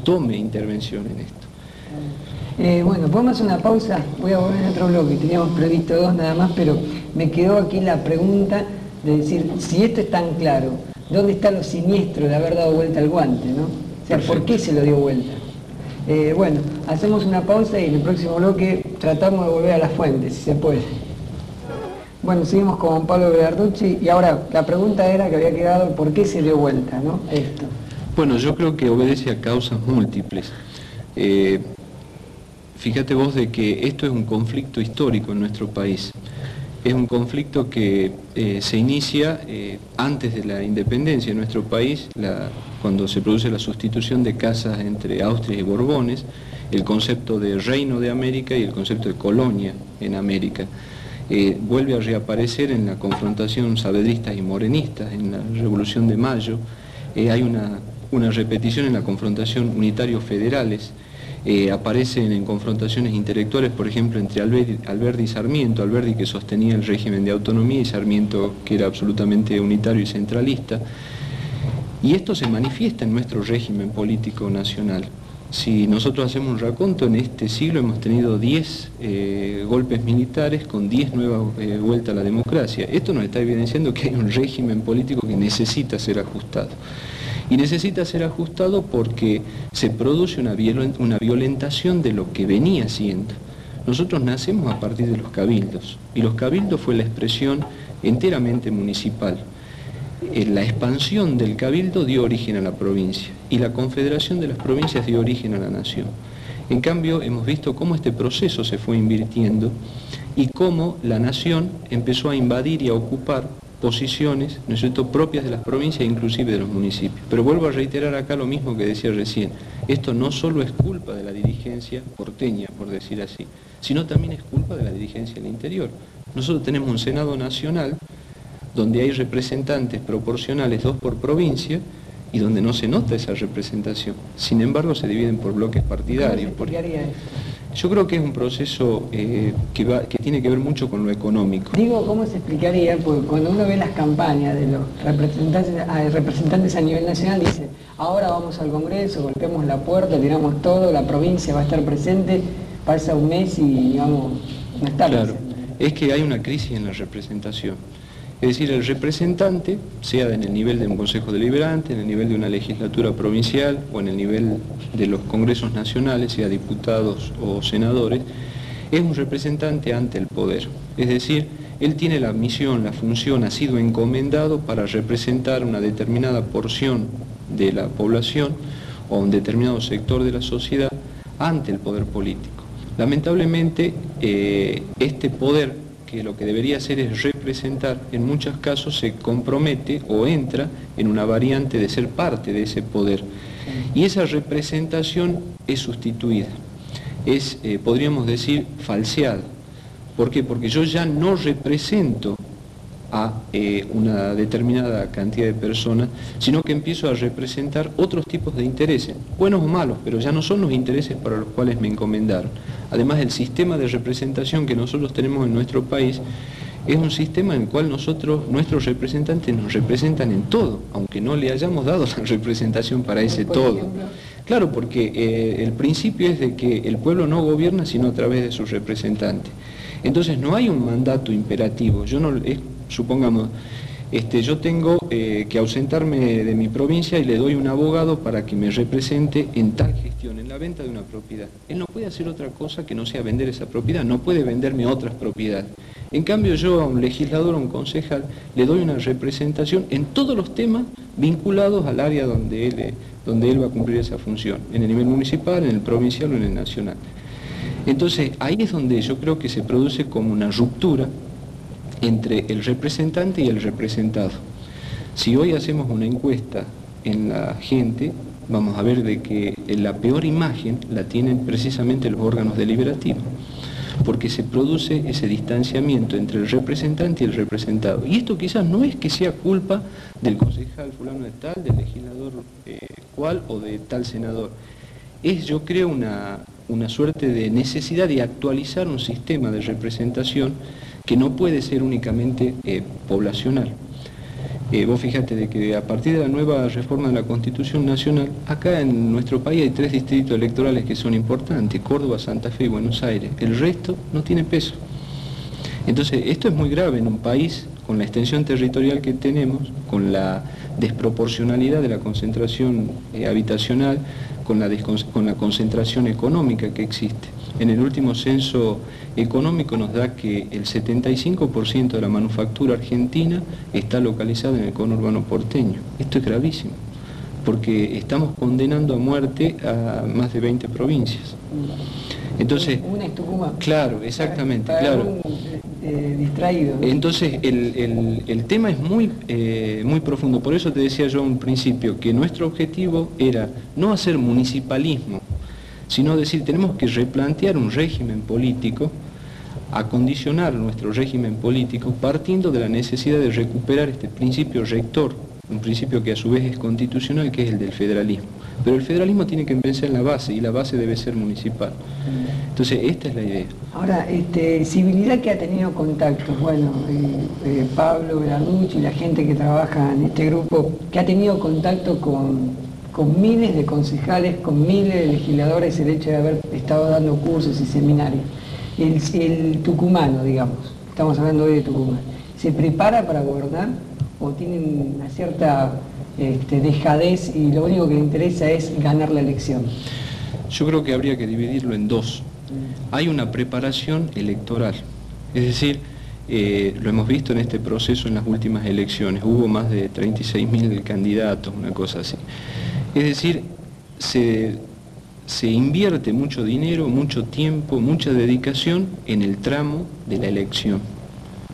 tome intervención en esto. Bueno, podemos hacer una pausa, voy a volver a otro bloque, teníamos previsto 2 nada más, pero me quedó aquí la pregunta de decir, si esto es tan claro, ¿dónde está lo siniestro de haber dado vuelta al guante, no? O sea, ¿por qué se lo dio vuelta? Bueno, hacemos una pausa y en el próximo bloque tratamos de volver a las fuentes, si se puede. Bueno, seguimos con Pablo Berarducci y ahora la pregunta era que había quedado, ¿por qué se dio vuelta, no? Esto. Bueno, yo creo que obedece a causas múltiples. Fíjate vos de que esto es un conflicto histórico en nuestro país. Es un conflicto que se inicia antes de la independencia de nuestro país, cuando se produce la sustitución de casas entre Austria y Borbones, el concepto de reino de América y el concepto de colonia en América. Vuelve a reaparecer en la confrontación saavedristas y morenistas, en la Revolución de Mayo. Hay una repetición en la confrontación unitarios federales, aparecen en confrontaciones intelectuales, por ejemplo, entre Alberdi y Sarmiento, Alberdi que sostenía el régimen de autonomía y Sarmiento que era absolutamente unitario y centralista, y esto se manifiesta en nuestro régimen político nacional. Si nosotros hacemos un raconto, en este siglo hemos tenido 10 golpes militares con 10 nuevas vueltas a la democracia. Esto nos está evidenciando que hay un régimen político que necesita ser ajustado. Y necesita ser ajustado porque se produce una violentación de lo que venía siendo. Nosotros nacemos a partir de los cabildos, y los cabildos fue la expresión enteramente municipal. La expansión del cabildo dio origen a la provincia, y la confederación de las provincias dio origen a la nación. En cambio, hemos visto cómo este proceso se fue invirtiendo, y cómo la nación empezó a invadir y a ocupar posiciones, ¿no es cierto?, propias de las provincias e inclusive de los municipios. Pero vuelvo a reiterar acá lo mismo que decía recién. Esto no solo es culpa de la dirigencia porteña, por decir así, sino también es culpa de la dirigencia del interior. Nosotros tenemos un Senado Nacional donde hay representantes proporcionales 2 por provincia y donde no se nota esa representación. Sin embargo, se dividen por bloques partidarios. ¿Cómo se explicaría eso? Yo creo que es un proceso que tiene que ver mucho con lo económico. Digo, ¿cómo se explicaría? Porque cuando uno ve las campañas de los representantes a nivel nacional, dice, ahora vamos al Congreso, golpeamos la puerta, tiramos todo, la provincia va a estar presente, pasa un mes y, digamos, no está Claro, presente. es que hay una crisis en la representación. Es decir, el representante, sea en el nivel de un consejo deliberante, en el nivel de una legislatura provincial o en el nivel de los congresos nacionales, sea diputados o senadores, es un representante ante el poder. Es decir, él tiene la misión, la función, ha sido encomendado para representar una determinada porción de la población o un determinado sector de la sociedad ante el poder político. Lamentablemente, este poder que lo que debería hacer es representar, en muchos casos se compromete o entra en una variante de ser parte de ese poder. Y esa representación es sustituida, es, podríamos decir, falseada. ¿Por qué? Porque yo ya no represento a una determinada cantidad de personas, sino que empiezo a representar otros tipos de intereses, buenos o malos, pero ya no son los intereses para los cuales me encomendaron. Además, el sistema de representación que nosotros tenemos en nuestro país es un sistema en el cual nuestros representantes nos representan en todo, aunque no le hayamos dado la representación para ese todo. Claro, porque el principio es de que el pueblo no gobierna sino a través de sus representantes. Entonces no hay un mandato imperativo. Supongamos, yo tengo que ausentarme de mi provincia y le doy un abogado para que me represente en tal gestión, en la venta de una propiedad. Él no puede hacer otra cosa que no sea vender esa propiedad, no puede venderme otras propiedades. En cambio, yo a un legislador, a un concejal, le doy una representación en todos los temas vinculados al área donde él va a cumplir esa función, en el nivel municipal, en el provincial o en el nacional. Entonces, ahí es donde yo creo que se produce como una ruptura entre el representante y el representado. Si hoy hacemos una encuesta en la gente, vamos a ver de que la peor imagen la tienen precisamente los órganos deliberativos, porque se produce ese distanciamiento entre el representante y el representado. Y esto quizás no es que sea culpa del concejal fulano de tal, del legislador cual o de tal senador. Es, yo creo, una suerte de necesidad de actualizar un sistema de representación que no puede ser únicamente poblacional. Vos fíjate de que a partir de la nueva reforma de la Constitución Nacional, acá en nuestro país hay 3 distritos electorales que son importantes: Córdoba, Santa Fe y Buenos Aires. El resto no tiene peso. Entonces, esto es muy grave en un país con la extensión territorial que tenemos, con la desproporcionalidad de la concentración habitacional, con la concentración económica que existe. En el último censo económico nos da que el 75% de la manufactura argentina está localizada en el conurbano porteño. Esto es gravísimo, porque estamos condenando a muerte a más de 20 provincias. Entonces, una es Tucumán. Claro, exactamente, claro. Distraído, ¿no? Entonces, el tema es muy profundo. Por eso te decía yo a un principio que nuestro objetivo era no hacer municipalismo, sino decir, tenemos que replantear un régimen político, acondicionar nuestro régimen político partiendo de la necesidad de recuperar este principio rector, un principio que a su vez es constitucional, que es el del federalismo. Pero el federalismo tiene que empezar en la base, y la base debe ser municipal. Entonces, esta es la idea. Ahora, Civilidad, que ha tenido contactos, bueno, Pablo Berarducci y la gente que trabaja en este grupo, que ha tenido contacto con miles de concejales, con miles de legisladores, el hecho de haber estado dando cursos y seminarios. El tucumano, digamos, estamos hablando hoy de Tucumán, ¿se prepara para gobernar o tiene una cierta dejadez y lo único que le interesa es ganar la elección? Yo creo que habría que dividirlo en dos. Hay una preparación electoral, es decir, lo hemos visto en este proceso en las últimas elecciones, hubo más de 36.000 candidatos, una cosa así. Es decir, se invierte mucho dinero, mucho tiempo, mucha dedicación en el tramo de la elección,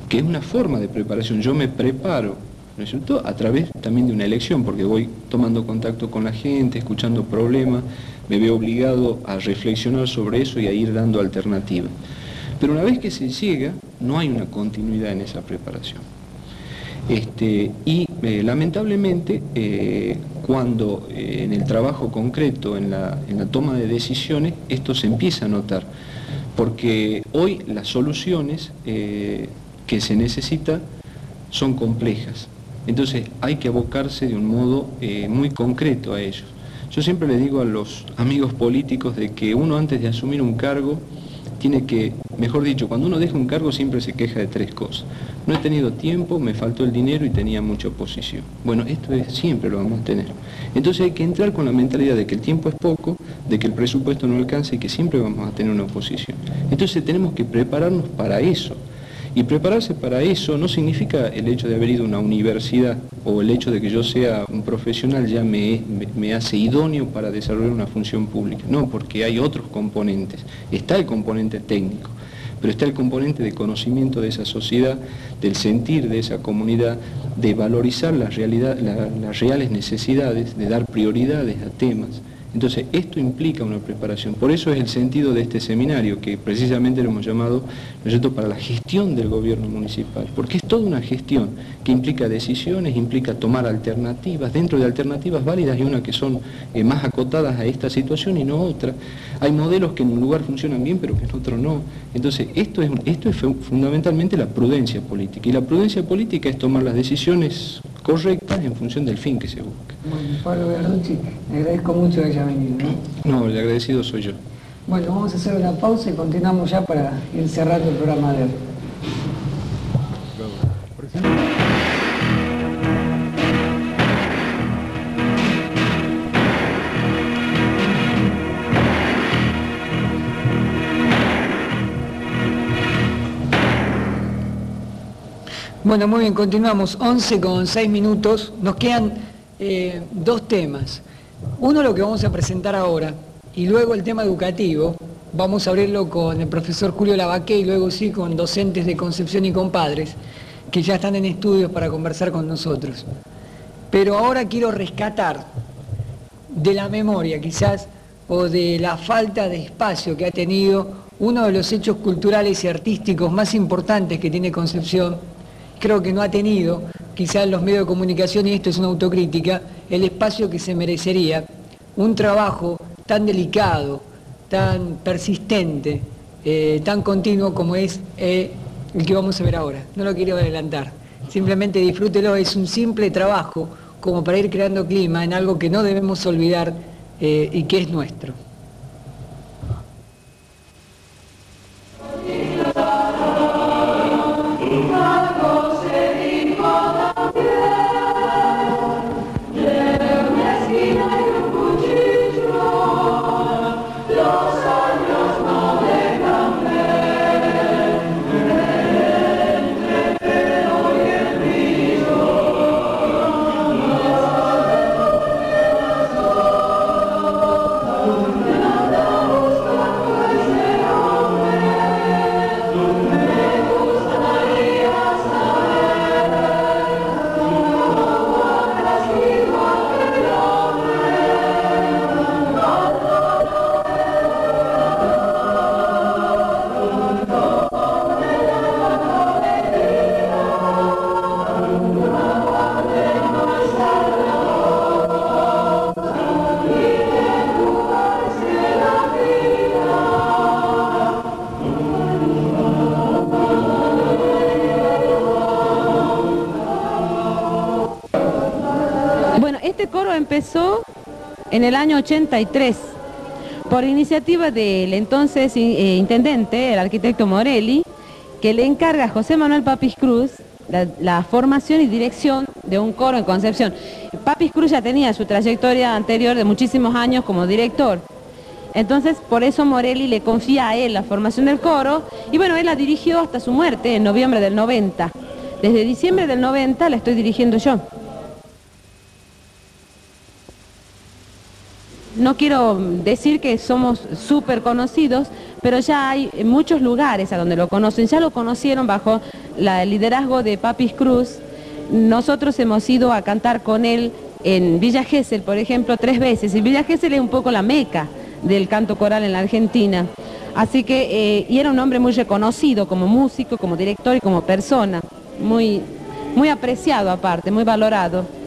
que es una forma de preparación. Yo me preparo, ¿no es cierto?, a través también de una elección, porque voy tomando contacto con la gente, escuchando problemas, me veo obligado a reflexionar sobre eso y a ir dando alternativas. Pero una vez que se llega, no hay una continuidad en esa preparación. Lamentablemente, cuando en el trabajo concreto, en la toma de decisiones, esto se empieza a notar, porque hoy las soluciones que se necesitan son complejas. Entonces hay que abocarse de un modo muy concreto a ellos. Yo siempre le digo a los amigos políticos de que uno, antes de asumir un cargo, tiene que, mejor dicho, cuando uno deja un cargo siempre se queja de 3 cosas. No he tenido tiempo, me faltó el dinero y tenía mucha oposición. Bueno, esto siempre lo vamos a tener. Entonces hay que entrar con la mentalidad de que el tiempo es poco, de que el presupuesto no alcanza y que siempre vamos a tener una oposición. Entonces tenemos que prepararnos para eso. Y prepararse para eso no significa el hecho de haber ido a una universidad o el hecho de que yo sea un profesional ya me hace idóneo para desarrollar una función pública. No, porque hay otros componentes. Está el componente técnico, pero está el componente de conocimiento de esa sociedad, del sentir de esa comunidad, de valorizar las reales necesidades, de dar prioridades a temas. Entonces, esto implica una preparación. Por eso es el sentido de este seminario, que precisamente lo hemos llamado, ¿no es cierto?, para la gestión del gobierno municipal, porque es toda una gestión que implica decisiones, implica tomar alternativas, dentro de alternativas válidas y una que son más acotadas a esta situación y no otra. Hay modelos que en un lugar funcionan bien, pero que en otro no. Entonces, esto es fundamentalmente la prudencia política, y la prudencia política es tomar las decisiones correctas en función del fin que se busca. Bueno, Pablo Berrucci, le agradezco mucho que haya venido, ¿no? No, el agradecido soy yo. Bueno, vamos a hacer una pausa y continuamos ya para ir cerrando el programa de hoy. Bueno, muy bien, continuamos, 11:06. Nos quedan dos temas. Uno, lo que vamos a presentar ahora, y luego el tema educativo. Vamos a abrirlo con el profesor Julio Lavaqué y luego sí con docentes de Concepción y compadres, que ya están en estudios para conversar con nosotros. Pero ahora quiero rescatar de la memoria, quizás, o de la falta de espacio que ha tenido uno de los hechos culturales y artísticos más importantes que tiene Concepción. Creo que no ha tenido, quizás los medios de comunicación, y esto es una autocrítica, el espacio que se merecería un trabajo tan delicado, tan persistente, tan continuo como es el que vamos a ver ahora. No lo quiero adelantar, simplemente disfrútelo, es un simple trabajo como para ir creando clima en algo que no debemos olvidar y que es nuestro. Empezó en el año 83 por iniciativa del entonces intendente, el arquitecto Morelli, que le encarga a José Manuel Papis Cruz la formación y dirección de un coro en Concepción. Papis Cruz ya tenía su trayectoria anterior de muchísimos años como director, entonces por eso Morelli le confía a él la formación del coro, y bueno, él la dirigió hasta su muerte en noviembre del 90. Desde diciembre del 90 la estoy dirigiendo yo. No quiero decir que somos súper conocidos, pero ya hay muchos lugares a donde lo conocen. Ya lo conocieron bajo el liderazgo de Papis Cruz. Nosotros hemos ido a cantar con él en Villa Gesell, por ejemplo, 3 veces. Y Villa Gesell es un poco la meca del canto coral en la Argentina. Así que, y era un hombre muy reconocido como músico, como director y como persona. Muy apreciado aparte, muy valorado.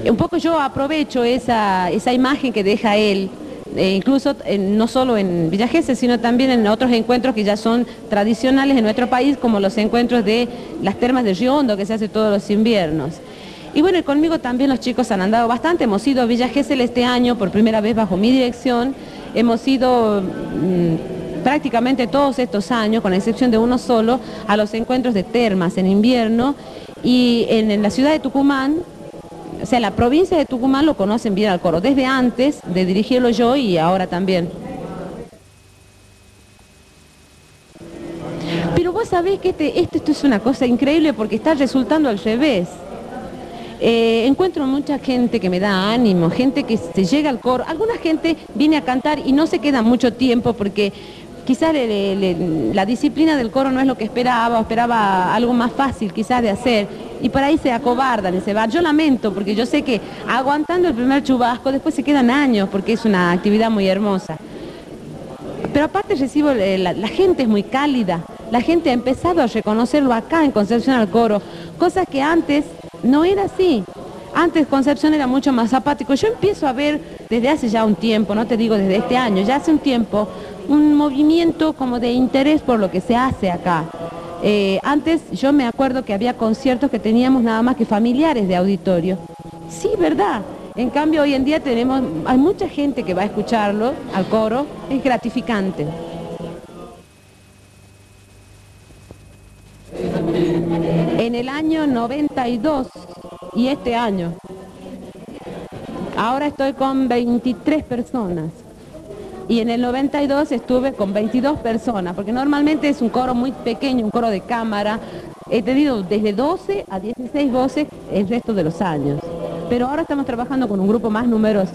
Un poco yo aprovecho esa imagen que deja él, incluso no solo en Villa Gesell, sino también en otros encuentros que ya son tradicionales en nuestro país, como los encuentros de las termas de Río Hondo, que se hace todos los inviernos. Y bueno, y conmigo también los chicos han andado bastante. Hemos ido a Villa Gesell este año por primera vez bajo mi dirección. Hemos ido prácticamente todos estos años, con excepción de uno solo, a los encuentros de termas en invierno. Y en la ciudad de Tucumán, o sea, la provincia de Tucumán lo conocen bien al coro, desde antes de dirigirlo yo y ahora también. Pero vos sabés que esto es una cosa increíble porque está resultando al revés. Encuentro mucha gente que me da ánimo, gente que se llega al coro. Alguna gente viene a cantar y no se queda mucho tiempo porque quizás la disciplina del coro no es lo que esperaba, o esperaba algo más fácil quizás de hacer, y por ahí se acobardan y se van. Yo lamento, porque yo sé que aguantando el primer chubasco después se quedan años, porque es una actividad muy hermosa. Pero aparte recibo, la gente es muy cálida, la gente ha empezado a reconocerlo acá en Concepción al coro, cosas que antes no era así. Antes Concepción era mucho más apático. Yo empiezo a ver desde hace ya un tiempo, no te digo desde este año, ya hace un tiempo, un movimiento como de interés por lo que se hace acá. Antes yo me acuerdo que había conciertos que teníamos nada más que familiares de auditorio. Sí, ¿verdad? En cambio hoy en día hay mucha gente que va a escucharlo, al coro, es gratificante. En el año 92 y este año, ahora estoy con 23 personas. Y en el 92 estuve con 22 personas, porque normalmente es un coro muy pequeño, un coro de cámara. He tenido desde 12 a 16 voces el resto de los años. Pero ahora estamos trabajando con un grupo más numeroso.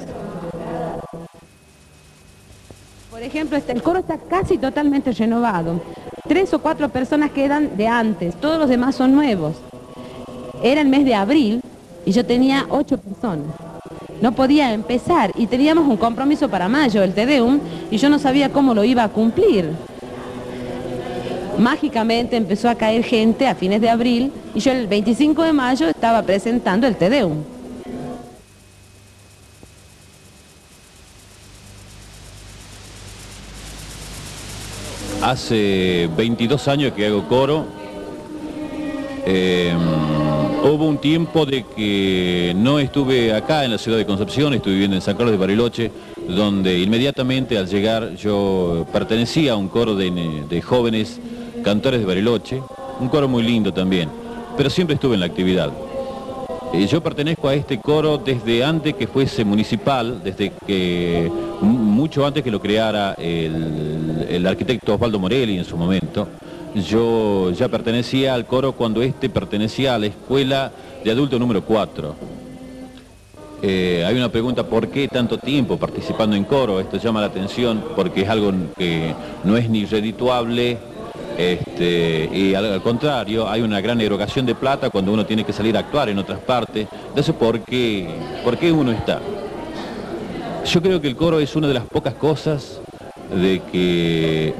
Por ejemplo, el coro está casi totalmente renovado. 3 o 4 personas quedan de antes, todos los demás son nuevos. Era el mes de abril y yo tenía 8 personas. No podía empezar y teníamos un compromiso para mayo, el Te Deum, y yo no sabía cómo lo iba a cumplir. Mágicamente empezó a caer gente a fines de abril y yo el 25 de mayo estaba presentando el Te Deum. Hace 22 años que hago coro. Hubo un tiempo de que no estuve acá en la ciudad de Concepción, estuve viviendo en San Carlos de Bariloche, donde inmediatamente al llegar yo pertenecía a un coro de jóvenes cantores de Bariloche, un coro muy lindo también, pero siempre estuve en la actividad. Yo pertenezco a este coro desde antes que fuese municipal, desde que mucho antes que lo creara el arquitecto Osvaldo Morelli en su momento. Yo ya pertenecía al coro cuando este pertenecía a la escuela de adulto número 4. Hay una pregunta, ¿por qué tanto tiempo participando en coro? Esto llama la atención porque es algo que no es ni redituable, y al contrario, hay una gran erogación de plata cuando uno tiene que salir a actuar en otras partes. Entonces, ¿por qué uno está? Yo creo que el coro es una de las pocas cosas de que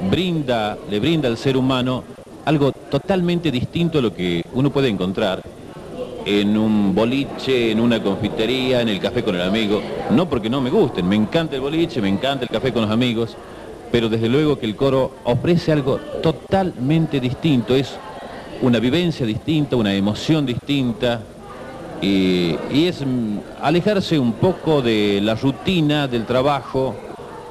le brinda al ser humano algo totalmente distinto a lo que uno puede encontrar en un boliche, en una confitería, en el café con el amigo. No porque no me gusten, me encanta el boliche, me encanta el café con los amigos, pero desde luego que el coro ofrece algo totalmente distinto, es una vivencia distinta, una emoción distinta, y es alejarse un poco de la rutina del trabajo,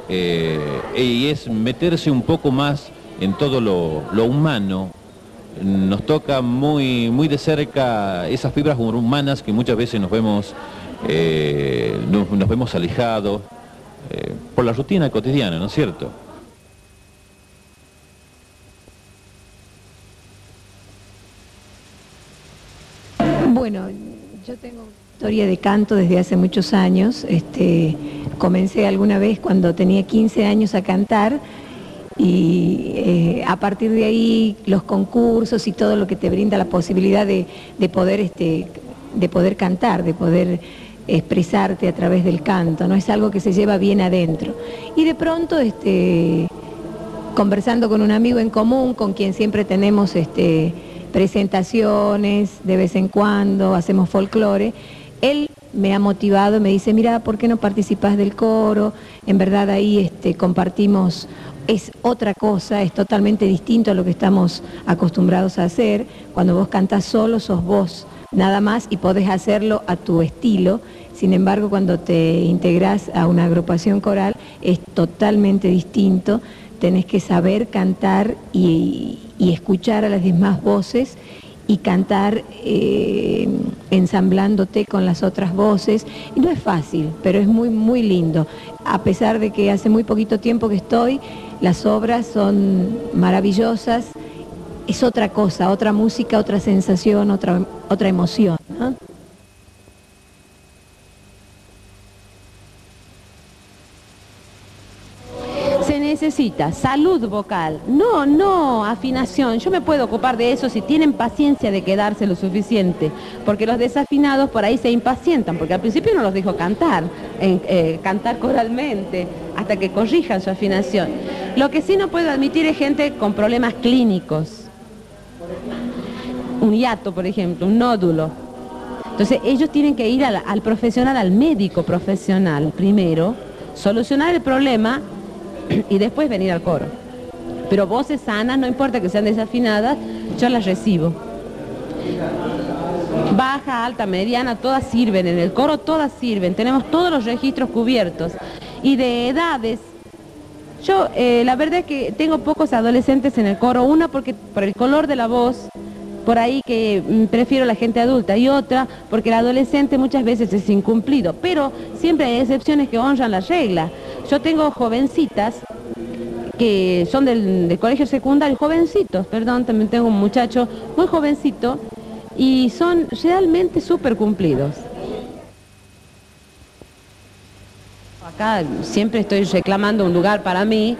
y es meterse un poco más en todo lo humano. Nos toca muy de cerca esas fibras humanas que muchas veces nos vemos alejados por la rutina cotidiana, ¿no es cierto? Bueno, yo tengo historia de canto desde hace muchos años. Comencé alguna vez cuando tenía 15 años a cantar y a partir de ahí los concursos y todo lo que te brinda la posibilidad de poder cantar, de poder expresarte a través del canto, ¿no? Es algo que se lleva bien adentro. Y de pronto, conversando con un amigo en común, con quien siempre tenemos presentaciones de vez en cuando, hacemos folclore, él me ha motivado, me dice, mira, ¿por qué no participas del coro? En verdad ahí compartimos, es otra cosa, es totalmente distinto a lo que estamos acostumbrados a hacer. Cuando vos cantás solo, sos vos, nada más, y podés hacerlo a tu estilo. Sin embargo, cuando te integrás a una agrupación coral, es totalmente distinto. Tenés que saber cantar y escuchar a las demás voces y cantar ensamblándote con las otras voces. Y no es fácil, pero es muy, muy lindo. A pesar de que hace muy poquito tiempo que estoy, las obras son maravillosas. Es otra cosa, otra música, otra sensación, otra emoción, ¿no? vocecita, salud vocal, no afinación. Yo me puedo ocupar de eso si tienen paciencia de quedarse lo suficiente, porque los desafinados por ahí se impacientan, porque al principio no los dejo cantar, cantar coralmente, hasta que corrijan su afinación. Lo que sí no puedo admitir es gente con problemas clínicos, un hiato, por ejemplo, un nódulo. Entonces ellos tienen que ir al profesional, al médico profesional primero, solucionar el problema y después venir al coro. Pero voces sanas, no importa que sean desafinadas, yo las recibo. Baja, alta, mediana, todas sirven, en el coro todas sirven, tenemos todos los registros cubiertos. Y de edades, yo la verdad es que tengo pocos adolescentes en el coro, una porque por el color de la voz, por ahí que prefiero la gente adulta, y otra porque el adolescente muchas veces es incumplido, pero siempre hay excepciones que honran la regla. Yo tengo jovencitas que son del colegio secundario, jovencitos, perdón, también tengo un muchacho muy jovencito y son realmente súper cumplidos. Acá siempre estoy reclamando un lugar para mí,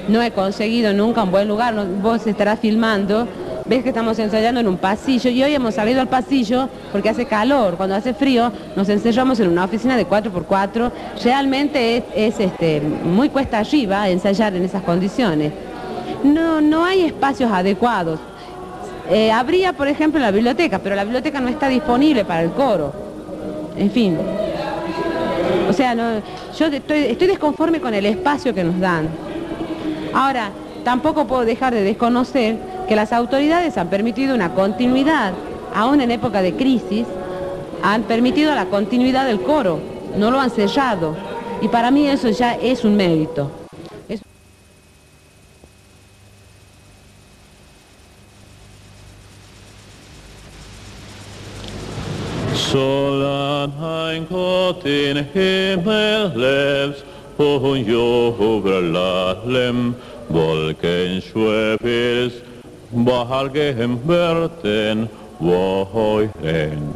no he conseguido nunca un buen lugar, vos estarás filmando. Ves que estamos ensayando en un pasillo y hoy hemos salido al pasillo porque hace calor. Cuando hace frío nos encerramos en una oficina de 4x4. Realmente es muy cuesta arriba ensayar en esas condiciones. No hay espacios adecuados. Habría, por ejemplo, la biblioteca, pero la biblioteca no está disponible para el coro. En fin. O sea, yo estoy desconforme con el espacio que nos dan. Ahora, tampoco puedo dejar de desconocer que las autoridades han permitido una continuidad, aún en época de crisis, han permitido la continuidad del coro, no lo han sellado, y para mí eso ya es un mérito. Solan ein Gott in Himmel lebst, und über Lalem Wolken schwebst, Bahalgem werden wohlen.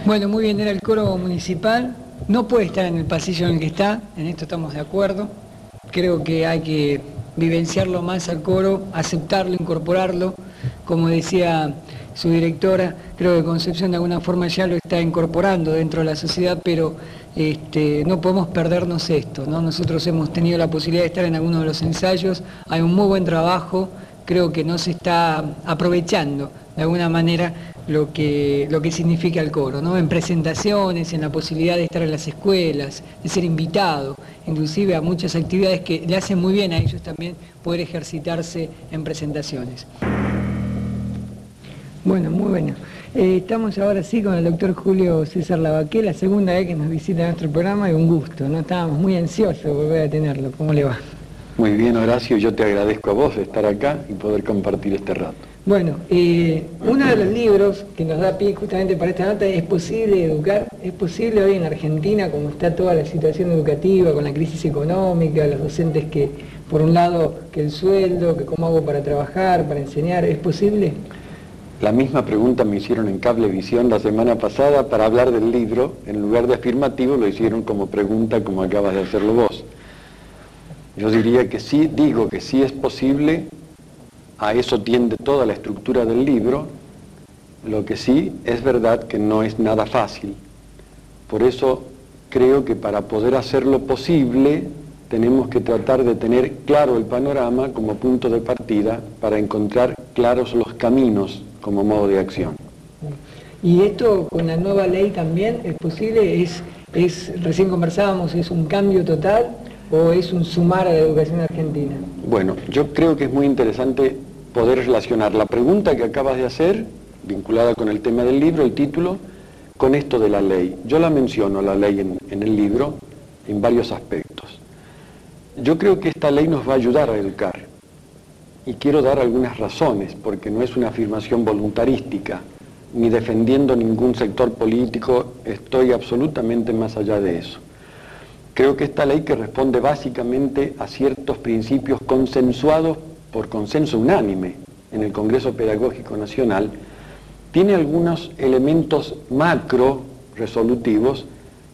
Bueno, muy bien, era el coro municipal. No puede estar en el pasillo en el que está, en esto estamos de acuerdo. Creo que hay que vivenciarlo más al coro, aceptarlo, incorporarlo. Como decía su directora, creo que Concepción de alguna forma ya lo está incorporando dentro de la sociedad, pero no podemos perdernos esto, ¿no? Nosotros hemos tenido la posibilidad de estar en algunos de los ensayos, hay un muy buen trabajo, creo que no se está aprovechando de alguna manera lo que significa el coro, ¿no? En presentaciones, en la posibilidad de estar en las escuelas, de ser invitado, inclusive a muchas actividades que le hacen muy bien a ellos también poder ejercitarse en presentaciones. Bueno, muy bueno. Estamos ahora sí con el doctor Julio César Lavaqué, la segunda vez que nos visita nuestro programa y un gusto, ¿no? Estábamos muy ansiosos de volver a tenerlo. ¿Cómo le va? Muy bien, Horacio, yo te agradezco a vos de estar acá y poder compartir este rato. Bueno, uno de los libros que nos da pie justamente para esta nota es ¿Posible educar? ¿Es posible hoy en Argentina, como está toda la situación educativa, con la crisis económica, los docentes que, por un lado, que el sueldo, que cómo hago para trabajar, para enseñar, ¿es posible? La misma pregunta me hicieron en Cablevisión la semana pasada para hablar del libro. En lugar de afirmativo lo hicieron como pregunta, como acabas de hacerlo vos. Yo diría que sí, digo que sí es posible. A eso tiende toda la estructura del libro. Lo que sí es verdad que no es nada fácil. Por eso creo que para poder hacerlo posible tenemos que tratar de tener claro el panorama como punto de partida para encontrar claros los caminos como modo de acción. ¿Y esto con la nueva ley también es posible? Recién conversábamos, ¿es un cambio total o es un sumar a la educación argentina? Bueno, yo creo que es muy interesante poder relacionar la pregunta que acabas de hacer, vinculada con el tema del libro, el título, con esto de la ley. Yo la menciono, la ley, en el libro, en varios aspectos. Yo creo que esta ley nos va a ayudar a educar. Y quiero dar algunas razones, porque no es una afirmación voluntarística, ni defendiendo ningún sector político, estoy absolutamente más allá de eso. Creo que esta ley, que responde básicamente a ciertos principios consensuados por consenso unánime en el Congreso Pedagógico Nacional, tiene algunos elementos macro resolutivos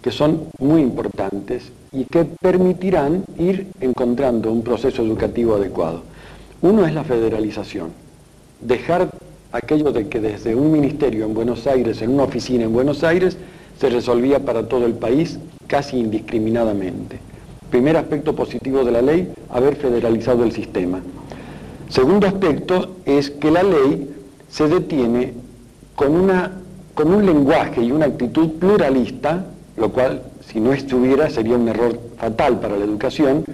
que son muy importantes y que permitirán ir encontrando un proceso educativo adecuado. Uno es la federalización, dejar aquello de que desde un ministerio en Buenos Aires, en una oficina en Buenos Aires, se resolvía para todo el país casi indiscriminadamente. Primer aspecto positivo de la ley, haber federalizado el sistema. Segundo aspecto es que la ley se detiene con un lenguaje y una actitud pluralista, lo cual, si no estuviera, sería un error fatal para la educación.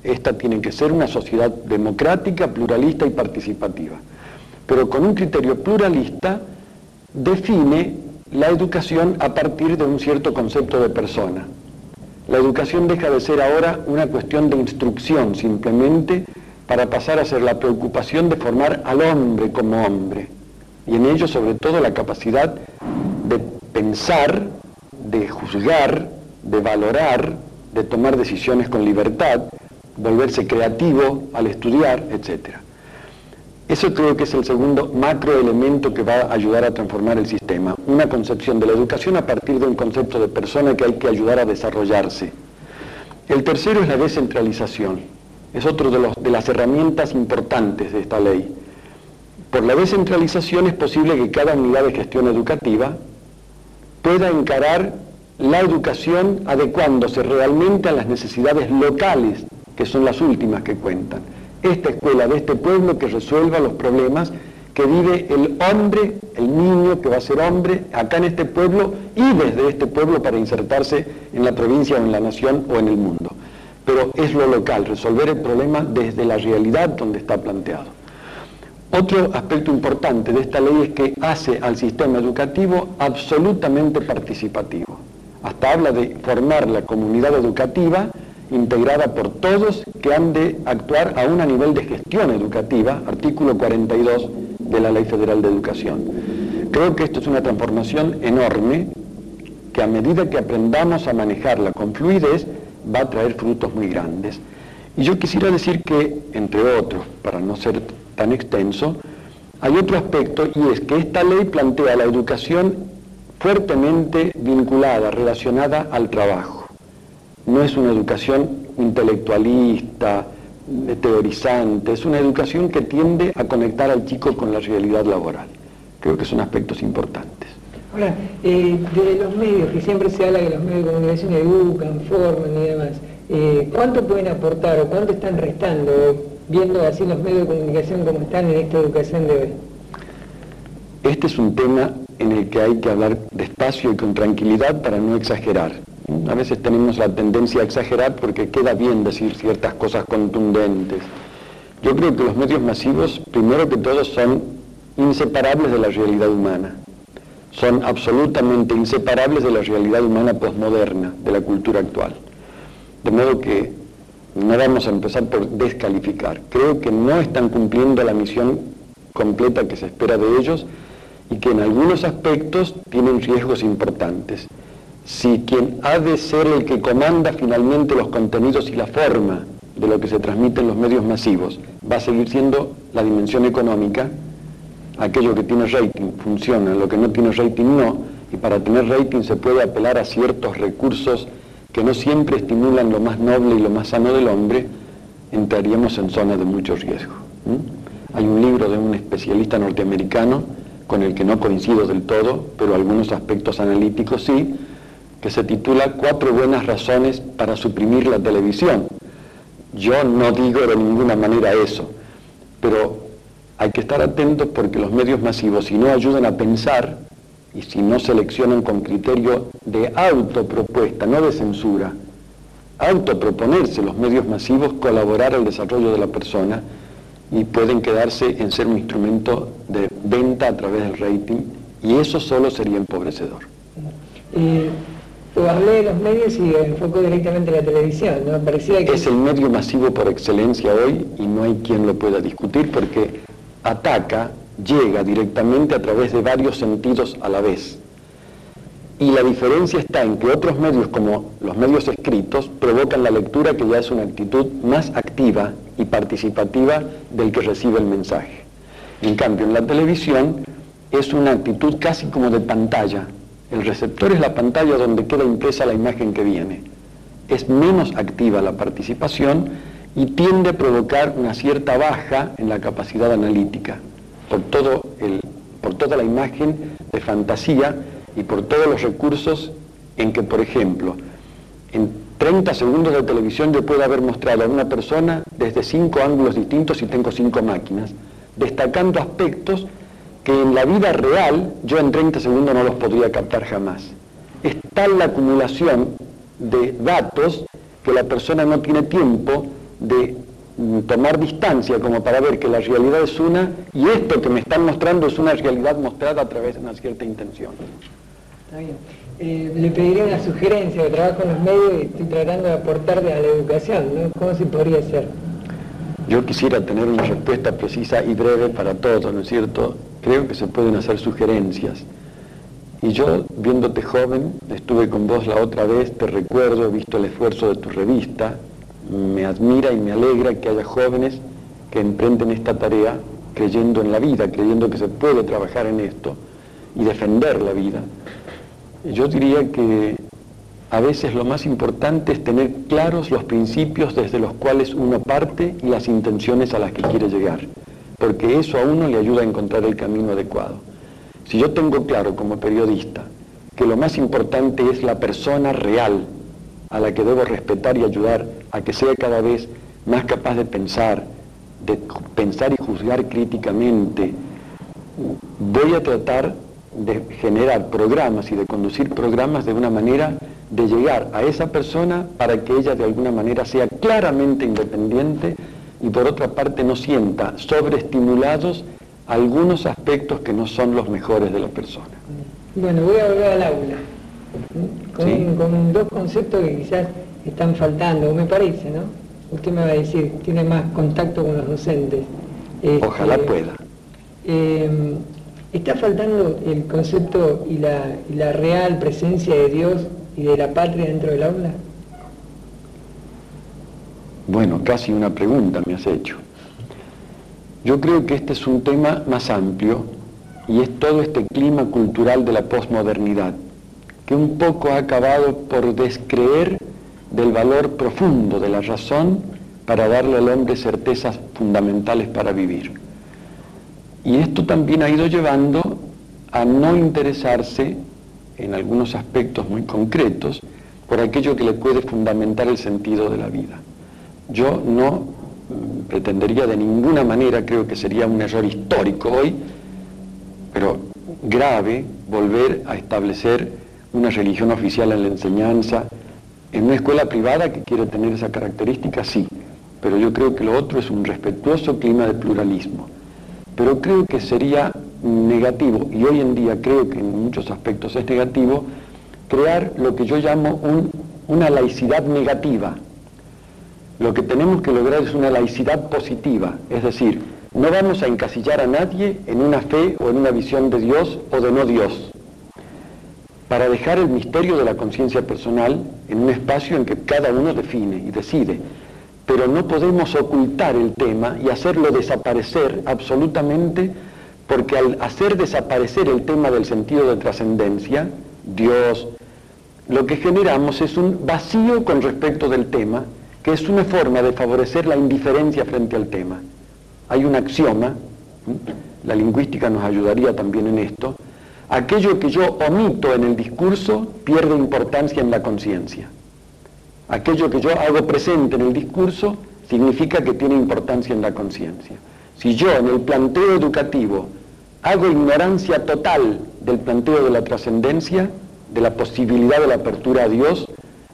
Esta tiene que ser una sociedad democrática, pluralista y participativa. Pero con un criterio pluralista define la educación a partir de un cierto concepto de persona. La educación deja de ser ahora una cuestión de instrucción simplemente, para pasar a ser la preocupación de formar al hombre como hombre, y en ello sobre todo la capacidad de pensar, de juzgar, de valorar, de tomar decisiones con libertad, volverse creativo al estudiar, etc. Eso creo que es el segundo macroelemento que va a ayudar a transformar el sistema, una concepción de la educación a partir de un concepto de persona que hay que ayudar a desarrollarse. El tercero es la descentralización. Es otro de las herramientas importantes de esta ley. Por la descentralización es posible que cada unidad de gestión educativa pueda encarar la educación adecuándose realmente a las necesidades locales, que son las últimas que cuentan. Esta escuela de este pueblo que resuelva los problemas que vive el hombre, el niño que va a ser hombre, acá en este pueblo y desde este pueblo para insertarse en la provincia o en la nación o en el mundo. Pero es lo local, resolver el problema desde la realidad donde está planteado. Otro aspecto importante de esta ley es que hace al sistema educativo absolutamente participativo. Hasta habla de formar la comunidad educativa integrada por todos que han de actuar aún a nivel de gestión educativa, artículo 42 de la Ley Federal de Educación. Creo que esto es una transformación enorme que a medida que aprendamos a manejarla con fluidez va a traer frutos muy grandes. Y yo quisiera decir que, entre otros, para no ser tan extenso, hay otro aspecto, y es que esta ley plantea la educación fuertemente vinculada, relacionada al trabajo. No es una educación intelectualista, teorizante, es una educación que tiende a conectar al chico con la realidad laboral. Creo que son aspectos importantes. Ahora, de los medios, que siempre se habla que los medios de comunicación educan, forman y demás, ¿cuánto pueden aportar o cuánto están restando, viendo así los medios de comunicación como están en esta educación de hoy? Este es un tema en el que hay que hablar despacio y con tranquilidad para no exagerar. A veces tenemos la tendencia a exagerar porque queda bien decir ciertas cosas contundentes. Yo creo que los medios masivos, primero que todo, son inseparables de la realidad humana. Son absolutamente inseparables de la realidad humana posmoderna, de la cultura actual. De modo que no vamos a empezar por descalificar. Creo que no están cumpliendo la misión completa que se espera de ellos y que en algunos aspectos tienen riesgos importantes. Si quien ha de ser el que comanda finalmente los contenidos y la forma de lo que se transmite en los medios masivos va a seguir siendo la dimensión económica, aquello que tiene rating funciona, lo que no tiene rating no, y para tener rating se puede apelar a ciertos recursos que no siempre estimulan lo más noble y lo más sano del hombre, entraríamos en zona de mucho riesgo. Hay un libro de un especialista norteamericano, con el que no coincido del todo, pero algunos aspectos analíticos sí, que se titula 4 buenas razones para suprimir la televisión. Yo no digo de ninguna manera eso, pero hay que estar atentos porque los medios masivos, si no ayudan a pensar y si no seleccionan con criterio de autopropuesta, no de censura, autoproponerse los medios masivos, colaborar al desarrollo de la persona, y pueden quedarse en ser un instrumento de venta a través del rating, y eso solo sería empobrecedor. Hablé de los medios y enfocó directamente la televisión, ¿no? Parecía que... Es el medio masivo por excelencia hoy y no hay quien lo pueda discutir porque ataca, llega directamente a través de varios sentidos a la vez. Y la diferencia está en que otros medios, como los medios escritos, provocan la lectura, que ya es una actitud más activa y participativa del que recibe el mensaje. En cambio, en la televisión es una actitud casi como de pantalla. El receptor es la pantalla donde queda impresa la imagen que viene. Es menos activa la participación y tiende a provocar una cierta baja en la capacidad analítica por toda la imagen de fantasía y por todos los recursos en que, por ejemplo, en 30 segundos de televisión yo puedo haber mostrado a una persona desde 5 ángulos distintos y tengo 5 máquinas, destacando aspectos que en la vida real yo en 30 segundos no los podría captar jamás. Es tal la acumulación de datos que la persona no tiene tiempo de tomar distancia como para ver que la realidad es una y esto que me están mostrando es una realidad mostrada a través de una cierta intención. Está bien. Le pediría una sugerencia, de trabajo en los medios y estoy tratando de aportarle a la educación, ¿no? ¿Cómo se podría hacer? Yo quisiera tener una respuesta precisa y breve para todo, ¿no es cierto? Creo que se pueden hacer sugerencias. Y yo, viéndote joven, estuve con vos la otra vez, te recuerdo, he visto el esfuerzo de tu revista, me admira y me alegra que haya jóvenes que emprenden esta tarea creyendo en la vida, creyendo que se puede trabajar en esto y defender la vida. Yo diría que a veces lo más importante es tener claros los principios desde los cuales uno parte y las intenciones a las que quiere llegar, porque eso a uno le ayuda a encontrar el camino adecuado. Si yo tengo claro como periodista que lo más importante es la persona real a la que debo respetar y ayudar a que sea cada vez más capaz de pensar y juzgar críticamente, voy a tratar de generar programas y de conducir programas de una manera de llegar a esa persona para que ella de alguna manera sea claramente independiente y por otra parte no sienta sobreestimulados algunos aspectos que no son los mejores de la persona. Bueno, voy a volver al aula, con dos conceptos que quizás están faltando, me parece, ¿no? Usted me va a decir, tiene más contacto con los docentes. Ojalá pueda. ¿Está faltando el concepto y la real presencia de Dios y de la patria dentro del aula? Bueno, casi una pregunta me has hecho. Yo creo que este es un tema más amplio y es todo este clima cultural de la posmodernidad, que un poco ha acabado por descreer del valor profundo de la razón para darle al hombre certezas fundamentales para vivir. Y esto también ha ido llevando a no interesarse en algunos aspectos muy concretos por aquello que le puede fundamentar el sentido de la vida. Yo no pretendería de ninguna manera, creo que sería un error histórico hoy, pero grave, volver a establecer una religión oficial en la enseñanza. En una escuela privada que quiere tener esa característica, sí, pero yo creo que lo otro es un respetuoso clima de pluralismo. Pero creo que sería negativo, y hoy en día creo que en muchos aspectos es negativo, crear lo que yo llamo una laicidad negativa. Lo que tenemos que lograr es una laicidad positiva, es decir, no vamos a encasillar a nadie en una fe o en una visión de Dios o de no Dios, para dejar el misterio de la conciencia personal en un espacio en que cada uno define y decide. Pero no podemos ocultar el tema y hacerlo desaparecer absolutamente, porque al hacer desaparecer el tema del sentido de trascendencia, Dios, lo que generamos es un vacío con respecto del tema, que es una forma de favorecer la indiferencia frente al tema. Hay un axioma, la lingüística nos ayudaría también en esto: aquello que yo omito en el discurso pierde importancia en la conciencia. Aquello que yo hago presente en el discurso significa que tiene importancia en la conciencia. Si yo en el planteo educativo hago ignorancia total del planteo de la trascendencia, de la posibilidad de la apertura a Dios,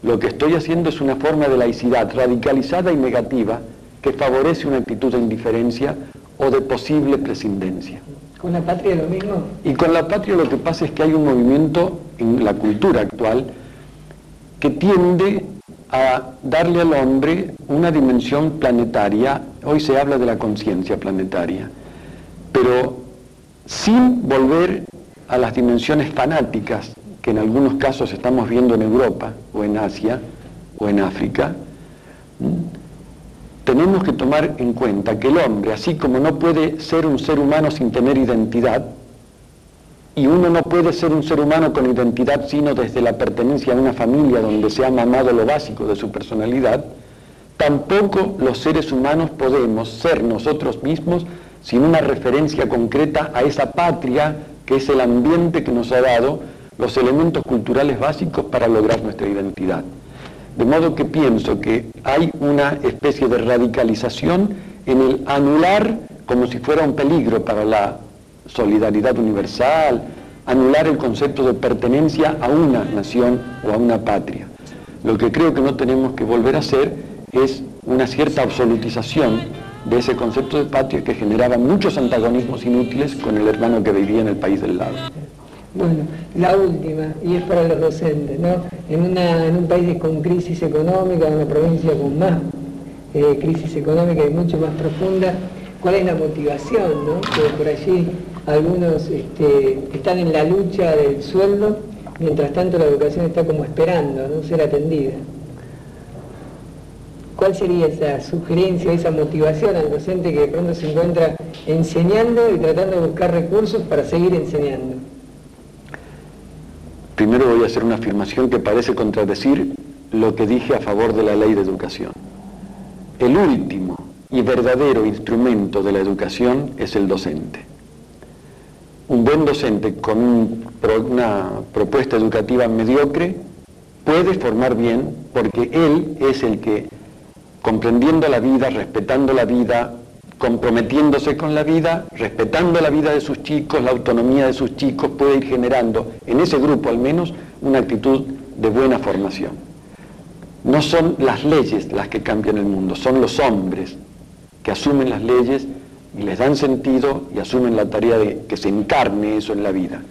lo que estoy haciendo es una forma de laicidad radicalizada y negativa que favorece una actitud de indiferencia o de posible prescindencia. ¿Con la patria lo mismo? Y con la patria lo que pasa es que hay un movimiento en la cultura actual que tiende a darle al hombre una dimensión planetaria. Hoy se habla de la conciencia planetaria, pero sin volver a las dimensiones fanáticas que en algunos casos estamos viendo en Europa, o en Asia, o en África. Tenemos que tomar en cuenta que el hombre, así como no puede ser un ser humano sin tener identidad, y uno no puede ser un ser humano con identidad sino desde la pertenencia a una familia donde se ha mamado lo básico de su personalidad, tampoco los seres humanos podemos ser nosotros mismos sin una referencia concreta a esa patria que es el ambiente que nos ha dado los elementos culturales básicos para lograr nuestra identidad. De modo que pienso que hay una especie de radicalización en el anular, como si fuera un peligro para la solidaridad universal, anular el concepto de pertenencia a una nación o a una patria. Lo que creo que no tenemos que volver a hacer es una cierta absolutización de ese concepto de patria que generaba muchos antagonismos inútiles con el hermano que vivía en el país del lado. Bueno, la última, y es para los docentes, ¿no? En un país con crisis económica, en una provincia con más crisis económica y mucho más profunda, ¿cuál es la motivación, no? Que por allí algunos están en la lucha del sueldo, mientras tanto la educación está como esperando, ¿no? Ser atendida. ¿Cuál sería esa sugerencia, esa motivación al docente que de pronto se encuentra enseñando y tratando de buscar recursos para seguir enseñando? Primero voy a hacer una afirmación que parece contradecir lo que dije a favor de la ley de educación. El último y verdadero instrumento de la educación es el docente. Un buen docente con una propuesta educativa mediocre puede formar bien porque él es el que, comprendiendo la vida, respetando la vida, comprometiéndose con la vida, respetando la vida de sus chicos, la autonomía de sus chicos, puede ir generando, en ese grupo al menos, una actitud de buena formación. No son las leyes las que cambian el mundo, son los hombres que asumen las leyes y les dan sentido y asumen la tarea de que se encarne eso en la vida.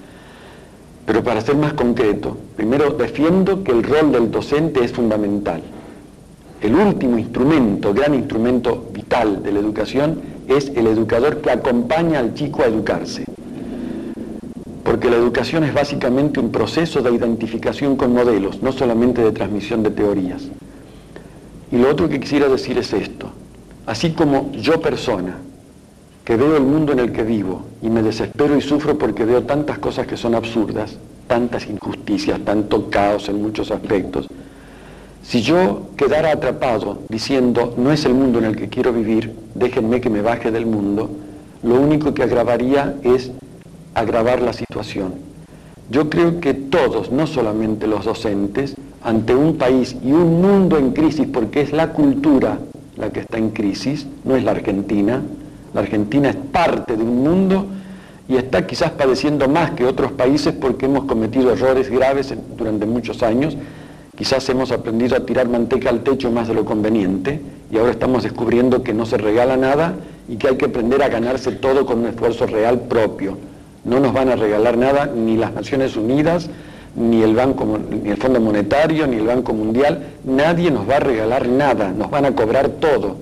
Pero para ser más concreto, primero defiendo que el rol del docente es fundamental. El último instrumento, gran instrumento vital de la educación es el educador que acompaña al chico a educarse. Porque la educación es básicamente un proceso de identificación con modelos, no solamente de transmisión de teorías. Y lo otro que quisiera decir es esto. Así como yo persona, que veo el mundo en el que vivo y me desespero y sufro porque veo tantas cosas que son absurdas, tantas injusticias, tanto caos en muchos aspectos, si yo quedara atrapado diciendo no es el mundo en el que quiero vivir, déjenme que me baje del mundo, lo único que agravaría es agravar la situación. Yo creo que todos, no solamente los docentes, ante un país y un mundo en crisis, porque es la cultura la que está en crisis, no es la Argentina es parte de un mundo y está quizás padeciendo más que otros países porque hemos cometido errores graves durante muchos años. Quizás hemos aprendido a tirar manteca al techo más de lo conveniente y ahora estamos descubriendo que no se regala nada y que hay que aprender a ganarse todo con un esfuerzo real propio. No nos van a regalar nada ni las Naciones Unidas, ni el Fondo Monetario, ni el Banco Mundial. Nadie nos va a regalar nada, nos van a cobrar todo.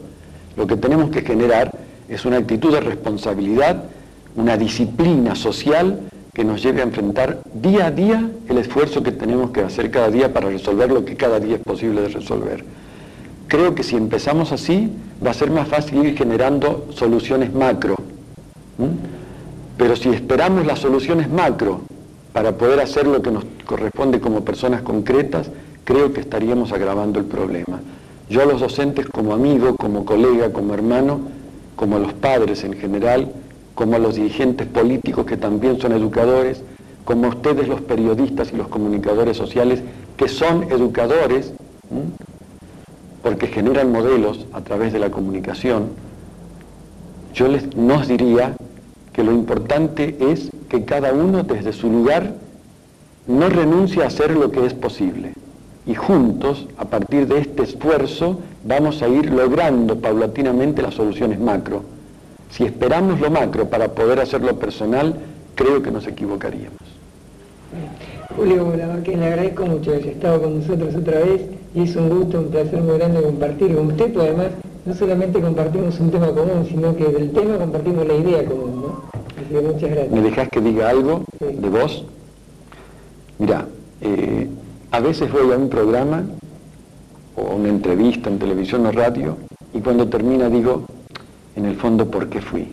Lo que tenemos que generar es una actitud de responsabilidad, una disciplina social que nos lleve a enfrentar día a día el esfuerzo que tenemos que hacer cada día para resolver lo que cada día es posible de resolver. Creo que si empezamos así, va a ser más fácil ir generando soluciones macro. Pero si esperamos las soluciones macro para poder hacer lo que nos corresponde como personas concretas, creo que estaríamos agravando el problema. Yo a los docentes como amigo, como colega, como hermano, como a los padres en general, como a los dirigentes políticos que también son educadores, como a ustedes los periodistas y los comunicadores sociales que son educadores, porque generan modelos a través de la comunicación, yo nos diría que lo importante es que cada uno desde su lugar no renuncie a hacer lo que es posible. Y juntos, a partir de este esfuerzo, vamos a ir logrando paulatinamente las soluciones macro. Si esperamos lo macro para poder hacer lo personal, creo que nos equivocaríamos. Julio, la verdad que le agradezco mucho que haya estado con nosotros otra vez y es un gusto, un placer muy grande compartir con usted, pues además no solamente compartimos un tema común, sino que del tema compartimos la idea común, ¿no? Así que muchas gracias. ¿Me dejás que diga algo de vos? Mirá, a veces voy a un programa o una entrevista en televisión o radio y cuando termina digo, en el fondo, ¿por qué fui?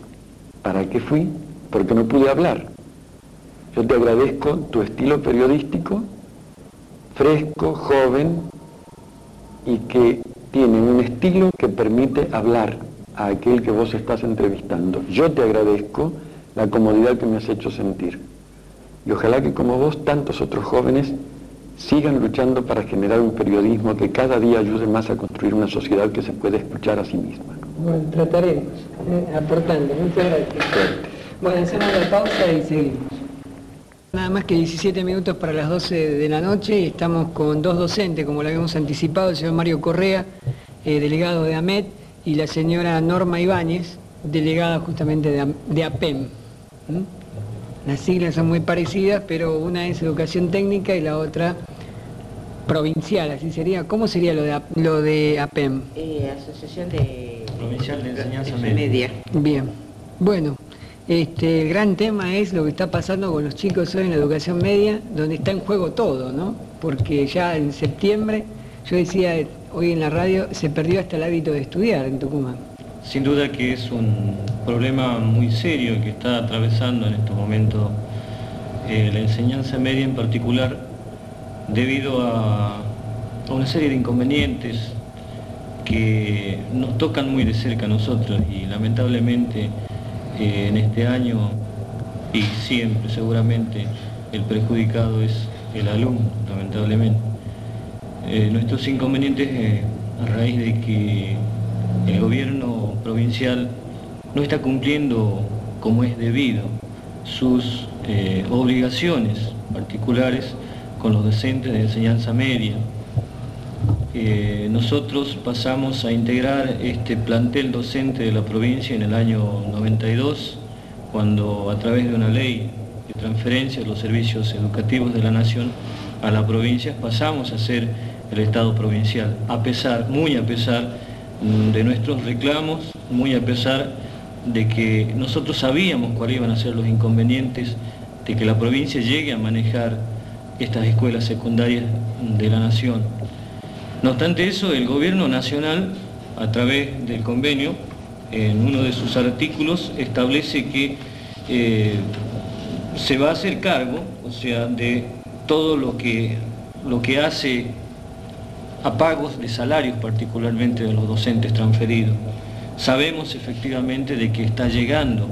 ¿Para qué fui? Porque no pude hablar. Yo te agradezco tu estilo periodístico, fresco, joven, y que tiene un estilo que permite hablar a aquel que vos estás entrevistando. Yo te agradezco la comodidad que me has hecho sentir. Y ojalá que como vos, tantos otros jóvenes sigan luchando para generar un periodismo que cada día ayude más a construir una sociedad que se puede escuchar a sí misma. Bueno, trataremos, aportando. Muchas gracias. Bueno, hacemos la pausa y seguimos. Nada más que 17 minutos para las 12 de la noche y estamos con dos docentes, como lo habíamos anticipado, el señor Mario Correa, delegado de AMET, y la señora Norma Ibáñez, delegada justamente de APEM. Las siglas son muy parecidas, pero una es educación técnica y la otra provincial, así sería. ¿Cómo sería lo de APEM? Asociación de Provincial de Enseñanza Media. Bien. Bueno, el gran tema es lo que está pasando con los chicos hoy en la educación media, donde está en juego todo, ¿no? Porque ya en septiembre, yo decía hoy en la radio, se perdió hasta el hábito de estudiar en Tucumán. Sin duda que es un problema muy serio que está atravesando en estos momentos la enseñanza media en particular, debido a una serie de inconvenientes que nos tocan muy de cerca a nosotros y lamentablemente en este año y siempre seguramente el perjudicado es el alumno, lamentablemente. Nuestros inconvenientes a raíz de que el gobierno provincial no está cumpliendo como es debido sus obligaciones particulares con los docentes de enseñanza media. Nosotros pasamos a integrar este plantel docente de la provincia en el año 92, cuando a través de una ley de transferencia de los servicios educativos de la nación a la provincia pasamos a ser el Estado provincial, muy a pesar de nuestros reclamos, muy a pesar de que nosotros sabíamos cuáles iban a ser los inconvenientes de que la provincia llegue a manejar estas escuelas secundarias de la nación. No obstante eso, el gobierno nacional, a través del convenio, en uno de sus artículos, establece que se va a hacer cargo, o sea, de todo lo que hace a pagos de salarios, particularmente de los docentes transferidos. Sabemos efectivamente de que está llegando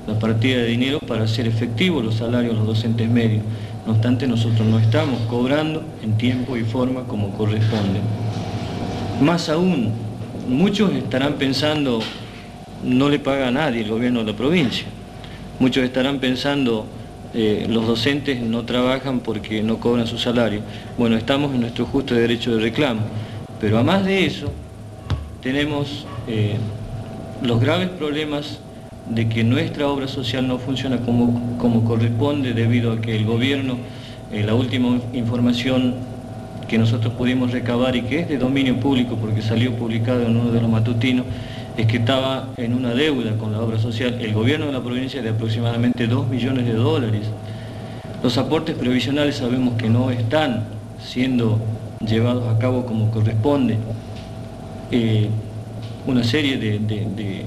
la partida de dinero para hacer efectivos los salarios de los docentes medios. No obstante, nosotros no estamos cobrando en tiempo y forma como corresponde. Más aún, muchos estarán pensando, no le paga a nadie el gobierno de la provincia. Muchos estarán pensando, los docentes no trabajan porque no cobran su salario. Bueno, estamos en nuestro justo derecho de reclamo. Pero además de eso, tenemos los graves problemas de que nuestra obra social no funciona como corresponde, debido a que el gobierno, la última información que nosotros pudimos recabar y que es de dominio público porque salió publicado en uno de los matutinos, es que estaba en una deuda con la obra social, el gobierno de la provincia, de aproximadamente 2 millones de dólares. Los aportes previsionales sabemos que no están siendo llevados a cabo como corresponde. Una serie de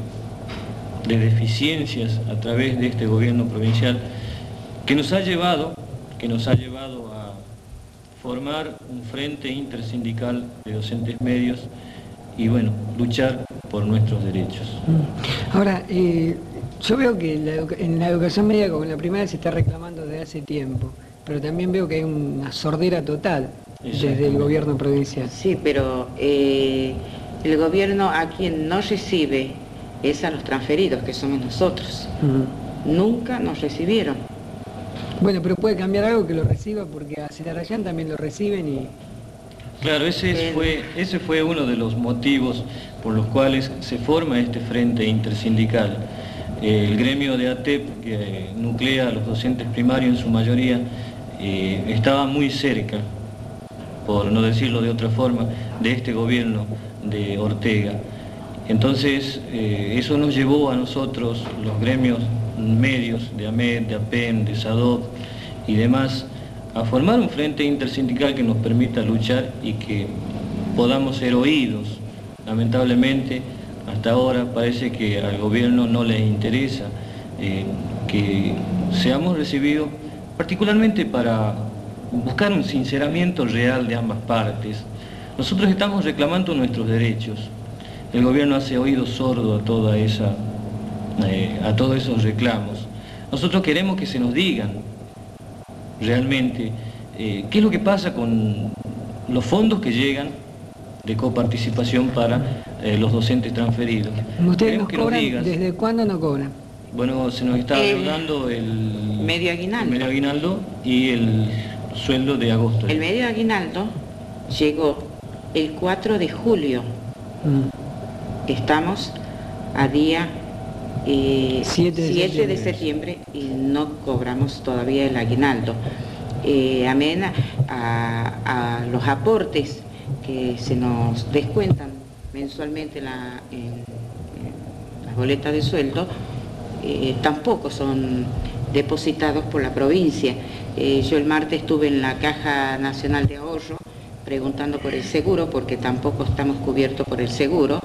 deficiencias a través de este gobierno provincial que nos ha llevado a formar un frente intersindical de docentes medios y bueno, luchar por nuestros derechos. Ahora, yo veo que en la educación media como en la primaria se está reclamando desde hace tiempo, pero también veo que hay una sordera total. desde el gobierno provincial. Sí, pero el gobierno a quien no recibe es a los transferidos, que somos nosotros. Nunca nos recibieron. Bueno, pero puede cambiar algo que lo reciba, porque a Celarayán también lo reciben y... Claro, ese fue uno de los motivos por los cuales se forma este frente intersindical. El gremio de ATEP, que nuclea a los docentes primarios en su mayoría, estaba muy cerca, por no decirlo de otra forma, de este gobierno de Ortega. Entonces, eso nos llevó a nosotros, los gremios medios de AMET, de APEN, de SADOP y demás, a formar un frente intersindical que nos permita luchar y que podamos ser oídos. Lamentablemente, hasta ahora parece que al gobierno no le interesa que seamos recibidos, particularmente para buscar un sinceramiento real de ambas partes. Nosotros estamos reclamando nuestros derechos. El gobierno hace oído sordo a todos esos reclamos. Nosotros queremos que se nos digan realmente qué es lo que pasa con los fondos que llegan de coparticipación para los docentes transferidos. ¿Ustedes nos cobran? ¿Desde cuándo no cobran? Bueno, se nos está dando el medio aguinaldo. El medio aguinaldo y el sueldo de agosto. El medio aguinaldo llegó el 4 de julio. Estamos a día 7 de septiembre y no cobramos todavía el aguinaldo. Amén a los aportes que se nos descuentan mensualmente en las boletas de sueldo, tampoco son depositados por la provincia. Yo el martes estuve en la Caja Nacional de Ahorro preguntando por el seguro, porque tampoco estamos cubiertos por el seguro,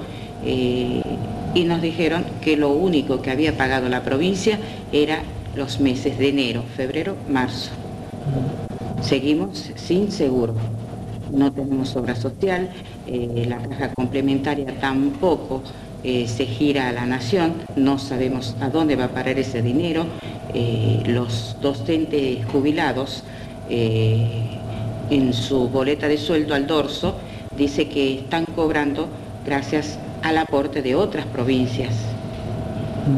y nos dijeron que lo único que había pagado la provincia era los meses de enero, febrero, marzo. Seguimos sin seguro, no tenemos obra social, la caja complementaria tampoco se gira a la nación, no sabemos a dónde va a parar ese dinero. Los docentes jubilados en su boleta de sueldo al dorso dice que están cobrando gracias al aporte de otras provincias.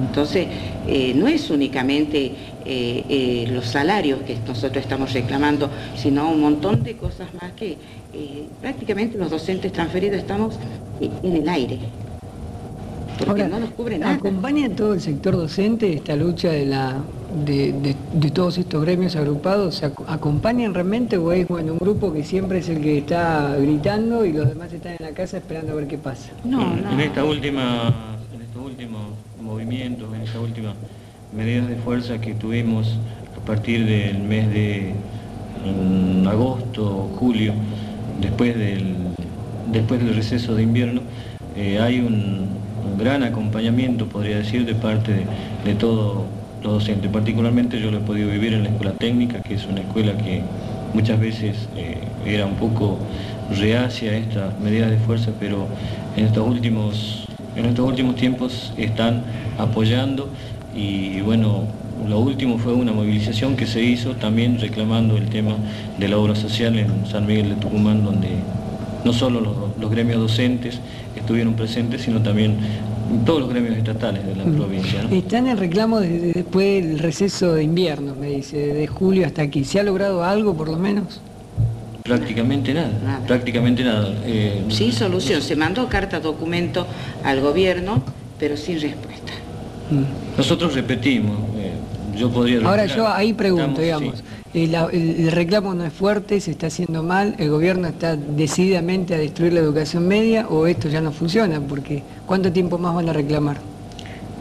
Entonces, no es únicamente los salarios que nosotros estamos reclamando, sino un montón de cosas más que prácticamente los docentes transferidos estamos en el aire. Porque ahora, no nos cubre nada. ¿Acompaña todo el sector docente esta lucha de todos estos gremios agrupados? ¿Se acompañan realmente o es un grupo que siempre es el que está gritando y los demás están en la casa esperando a ver qué pasa? No. En estos últimos movimientos, en estas últimas medidas de fuerza que tuvimos a partir del mes de agosto, julio, después del receso de invierno, hay un gran acompañamiento, podría decir, de parte de todos los docentes. Particularmente yo lo he podido vivir en la escuela técnica, que es una escuela que muchas veces era un poco reacia a estas medidas de fuerza, pero en estos últimos tiempos están apoyando. Y bueno, lo último fue una movilización que se hizo también reclamando el tema de la obra social en San Miguel de Tucumán, donde no solo los gremios docentes estuvieron presentes, sino también todos los gremios estatales de la provincia, ¿no? Está en el reclamo después del receso de invierno, me dice, de julio hasta aquí. ¿Se ha logrado algo por lo menos? Prácticamente nada. Prácticamente nada. Sin solución, se mandó carta documento al gobierno, pero sin respuesta. Nosotros repetimos, yo podría... Ahora yo ahí pregunto, digamos, sí. El reclamo no es fuerte, se está haciendo mal, el gobierno está decididamente a destruir la educación media o esto ya no funciona, porque ¿cuánto tiempo más van a reclamar?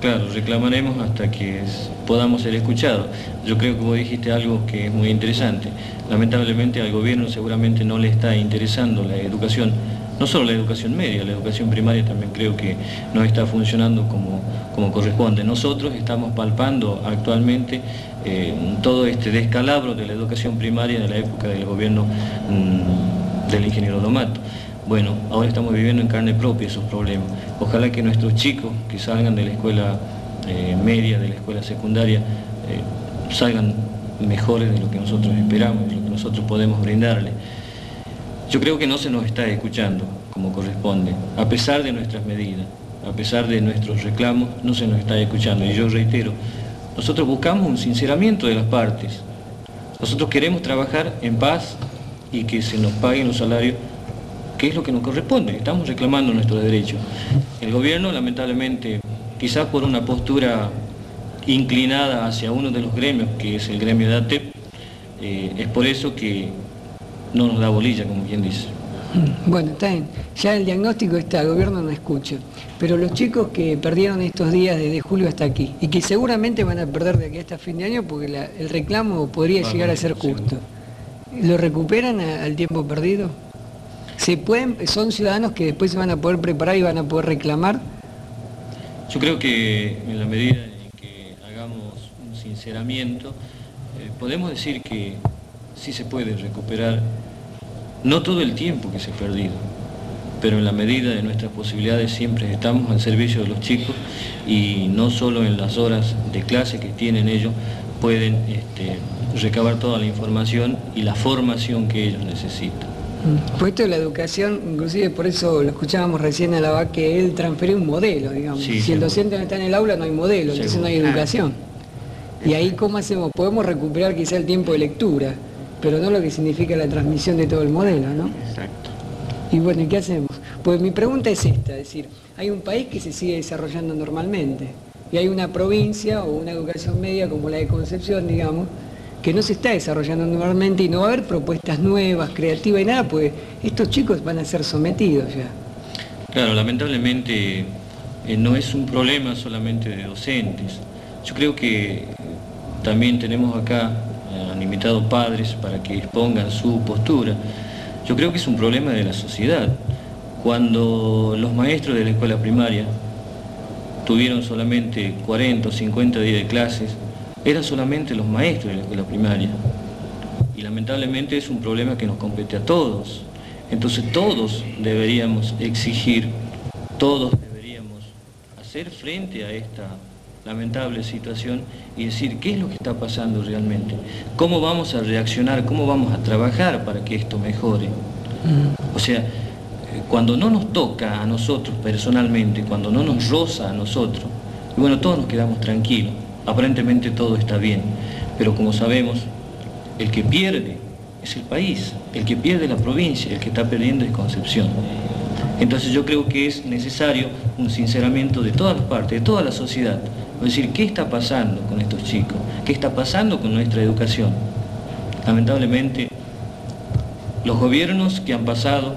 Claro, reclamaremos hasta que podamos ser escuchados. Yo creo que vos dijiste algo que es muy interesante. Lamentablemente al gobierno seguramente no le está interesando la educación, no solo la educación media, la educación primaria también creo que no está funcionando como corresponde. Nosotros estamos palpando actualmente todo este descalabro de la educación primaria en la época del gobierno del ingeniero Domato. Bueno, ahora estamos viviendo en carne propia esos problemas. Ojalá que nuestros chicos que salgan de la escuela media, de la escuela secundaria, salgan mejores de lo que nosotros esperamos, de lo que nosotros podemos brindarles. Yo creo que no se nos está escuchando como corresponde, a pesar de nuestras medidas, a pesar de nuestros reclamos, no se nos está escuchando. Y yo reitero, nosotros buscamos un sinceramiento de las partes. Nosotros queremos trabajar en paz y que se nos paguen los salarios, que es lo que nos corresponde. Estamos reclamando nuestros derechos. El gobierno, lamentablemente, quizás por una postura inclinada hacia uno de los gremios, que es el gremio de ATEP, es por eso que no nos da bolilla, como quien dice. Bueno, está bien. Ya el diagnóstico está, el gobierno no escucha. Pero los chicos que perdieron estos días desde julio hasta aquí, y que seguramente van a perder de aquí hasta fin de año, porque el reclamo podría llegar a ser justo, ¿lo recuperan al tiempo perdido? ¿Son ciudadanos que después se van a poder preparar y van a poder reclamar? Yo creo que en la medida en que hagamos un sinceramiento, podemos decir que sí se puede recuperar, no todo el tiempo que se ha perdido, pero en la medida de nuestras posibilidades siempre estamos al servicio de los chicos, y no solo en las horas de clase que tienen ellos, pueden recabar toda la información y la formación que ellos necesitan. Pues esto de la educación, inclusive por eso lo escuchábamos recién a la VAC, que él transfirió un modelo, digamos. Sí, si el docente no está en el aula no hay modelo, entonces no hay educación. Y ahí ¿cómo hacemos? Podemos recuperar quizá el tiempo de lectura, pero no lo que significa la transmisión de todo el modelo, ¿no? Exacto. Y bueno, ¿y qué hacemos? Pues mi pregunta es esta, es decir, hay un país que se sigue desarrollando normalmente, y hay una provincia o una educación media como la de Concepción, digamos, que no se está desarrollando normalmente, y no va a haber propuestas nuevas, creativas y nada, pues estos chicos van a ser sometidos ya. Claro, lamentablemente no es un problema solamente de docentes. Yo creo que también tenemos acá, han invitado padres para que expongan su postura. Yo creo que es un problema de la sociedad. Cuando los maestros de la escuela primaria tuvieron solamente 40 o 50 días de clases, eran solamente los maestros de la escuela primaria. Y lamentablemente es un problema que nos compete a todos. Entonces todos deberíamos exigir, todos deberíamos hacer frente a esta lamentable situación y decir qué es lo que está pasando realmente, cómo vamos a reaccionar, cómo vamos a trabajar para que esto mejore. O sea, cuando no nos toca a nosotros personalmente, cuando no nos roza a nosotros, y bueno, todos nos quedamos tranquilos, aparentemente todo está bien, pero como sabemos, el que pierde es el país, el que pierde la provincia, el que está perdiendo es Concepción. Entonces yo creo que es necesario un sinceramiento de todas las partes, de toda la sociedad, es decir, ¿qué está pasando con estos chicos? ¿Qué está pasando con nuestra educación? Lamentablemente, los gobiernos que han pasado,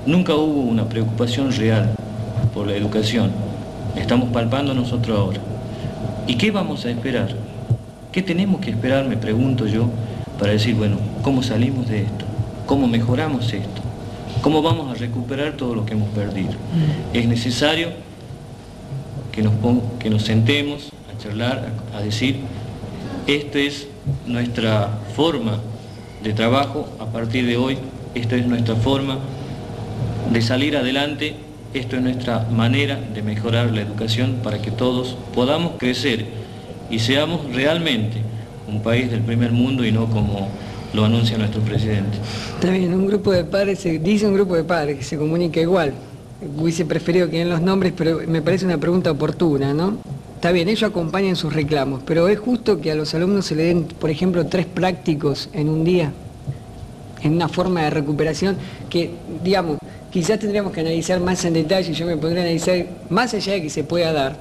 nunca hubo una preocupación real por la educación. Estamos palpando nosotros ahora. ¿Y qué vamos a esperar? ¿Qué tenemos que esperar, me pregunto yo, para decir, bueno, ¿cómo salimos de esto? ¿Cómo mejoramos esto? ¿Cómo vamos a recuperar todo lo que hemos perdido? Es necesario que nos sentemos a charlar, a decir, esta es nuestra forma de trabajo a partir de hoy, esta es nuestra forma de salir adelante, esto es nuestra manera de mejorar la educación para que todos podamos crecer y seamos realmente un país del primer mundo y no como lo anuncia nuestro presidente. Está bien, un grupo de padres, dice un grupo de padres que se comunica igual. Hubiese preferido que den los nombres, pero me parece una pregunta oportuna, ¿no? Está bien, ellos acompañan sus reclamos, pero ¿es justo que a los alumnos se le den, por ejemplo, 3 prácticos en un día? En una forma de recuperación que, digamos, quizás tendríamos que analizar más en detalle, yo me pondría a analizar, más allá de que se pueda dar,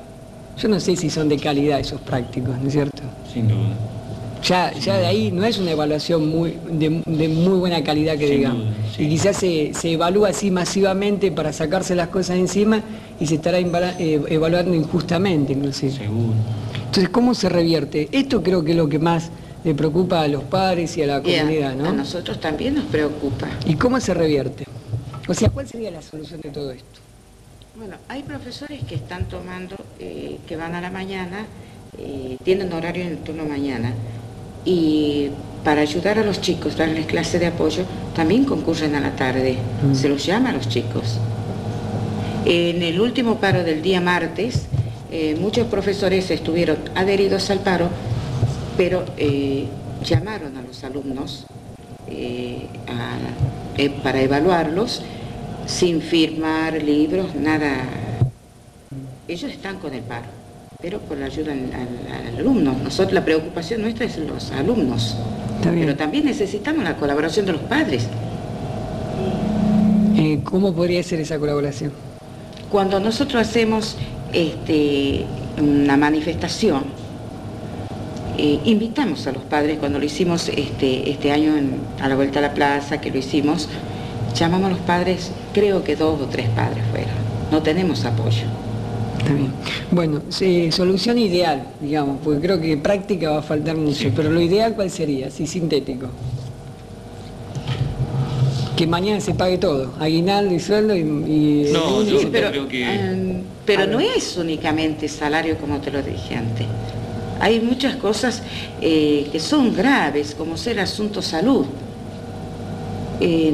yo no sé si son de calidad esos prácticos, ¿no es cierto? Sin duda. Ya de ahí no es una evaluación de muy buena calidad que digamos. Sí. Y quizás se evalúa así masivamente para sacarse las cosas encima y se estará evaluando injustamente inclusive. Seguro. Entonces, ¿cómo se revierte? Esto creo que es lo que más le preocupa a los padres y a la comunidad, ¿no? A nosotros también nos preocupa. ¿Y cómo se revierte? O sea, ¿cuál sería la solución de todo esto? Bueno, hay profesores que están tomando, que van a la mañana, tienen horario en el turno mañana, y para ayudar a los chicos, darles clase de apoyo, también concurren a la tarde, se los llama a los chicos. En el último paro del día martes, muchos profesores estuvieron adheridos al paro, pero llamaron a los alumnos para evaluarlos, sin firmar libros, nada. Ellos están con el paro, pero con la ayuda al alumno. Nosotros, la preocupación nuestra es los alumnos, pero también necesitamos la colaboración de los padres. ¿Cómo podría ser esa colaboración? Cuando nosotros hacemos una manifestación, invitamos a los padres. Cuando lo hicimos este año a la vuelta a la plaza, que lo hicimos, llamamos a los padres, creo que 2 o 3 padres fueron. No tenemos apoyo. Está bien. Bueno, solución ideal, digamos, porque creo que práctica va a faltar mucho, sí. Pero lo ideal, ¿cuál sería? Sí, sintético. Que mañana se pague todo, aguinaldo y sueldo y no, yo sí, creo que... pero no es únicamente salario, como te lo dije antes. Hay muchas cosas que son graves, como ser asunto salud.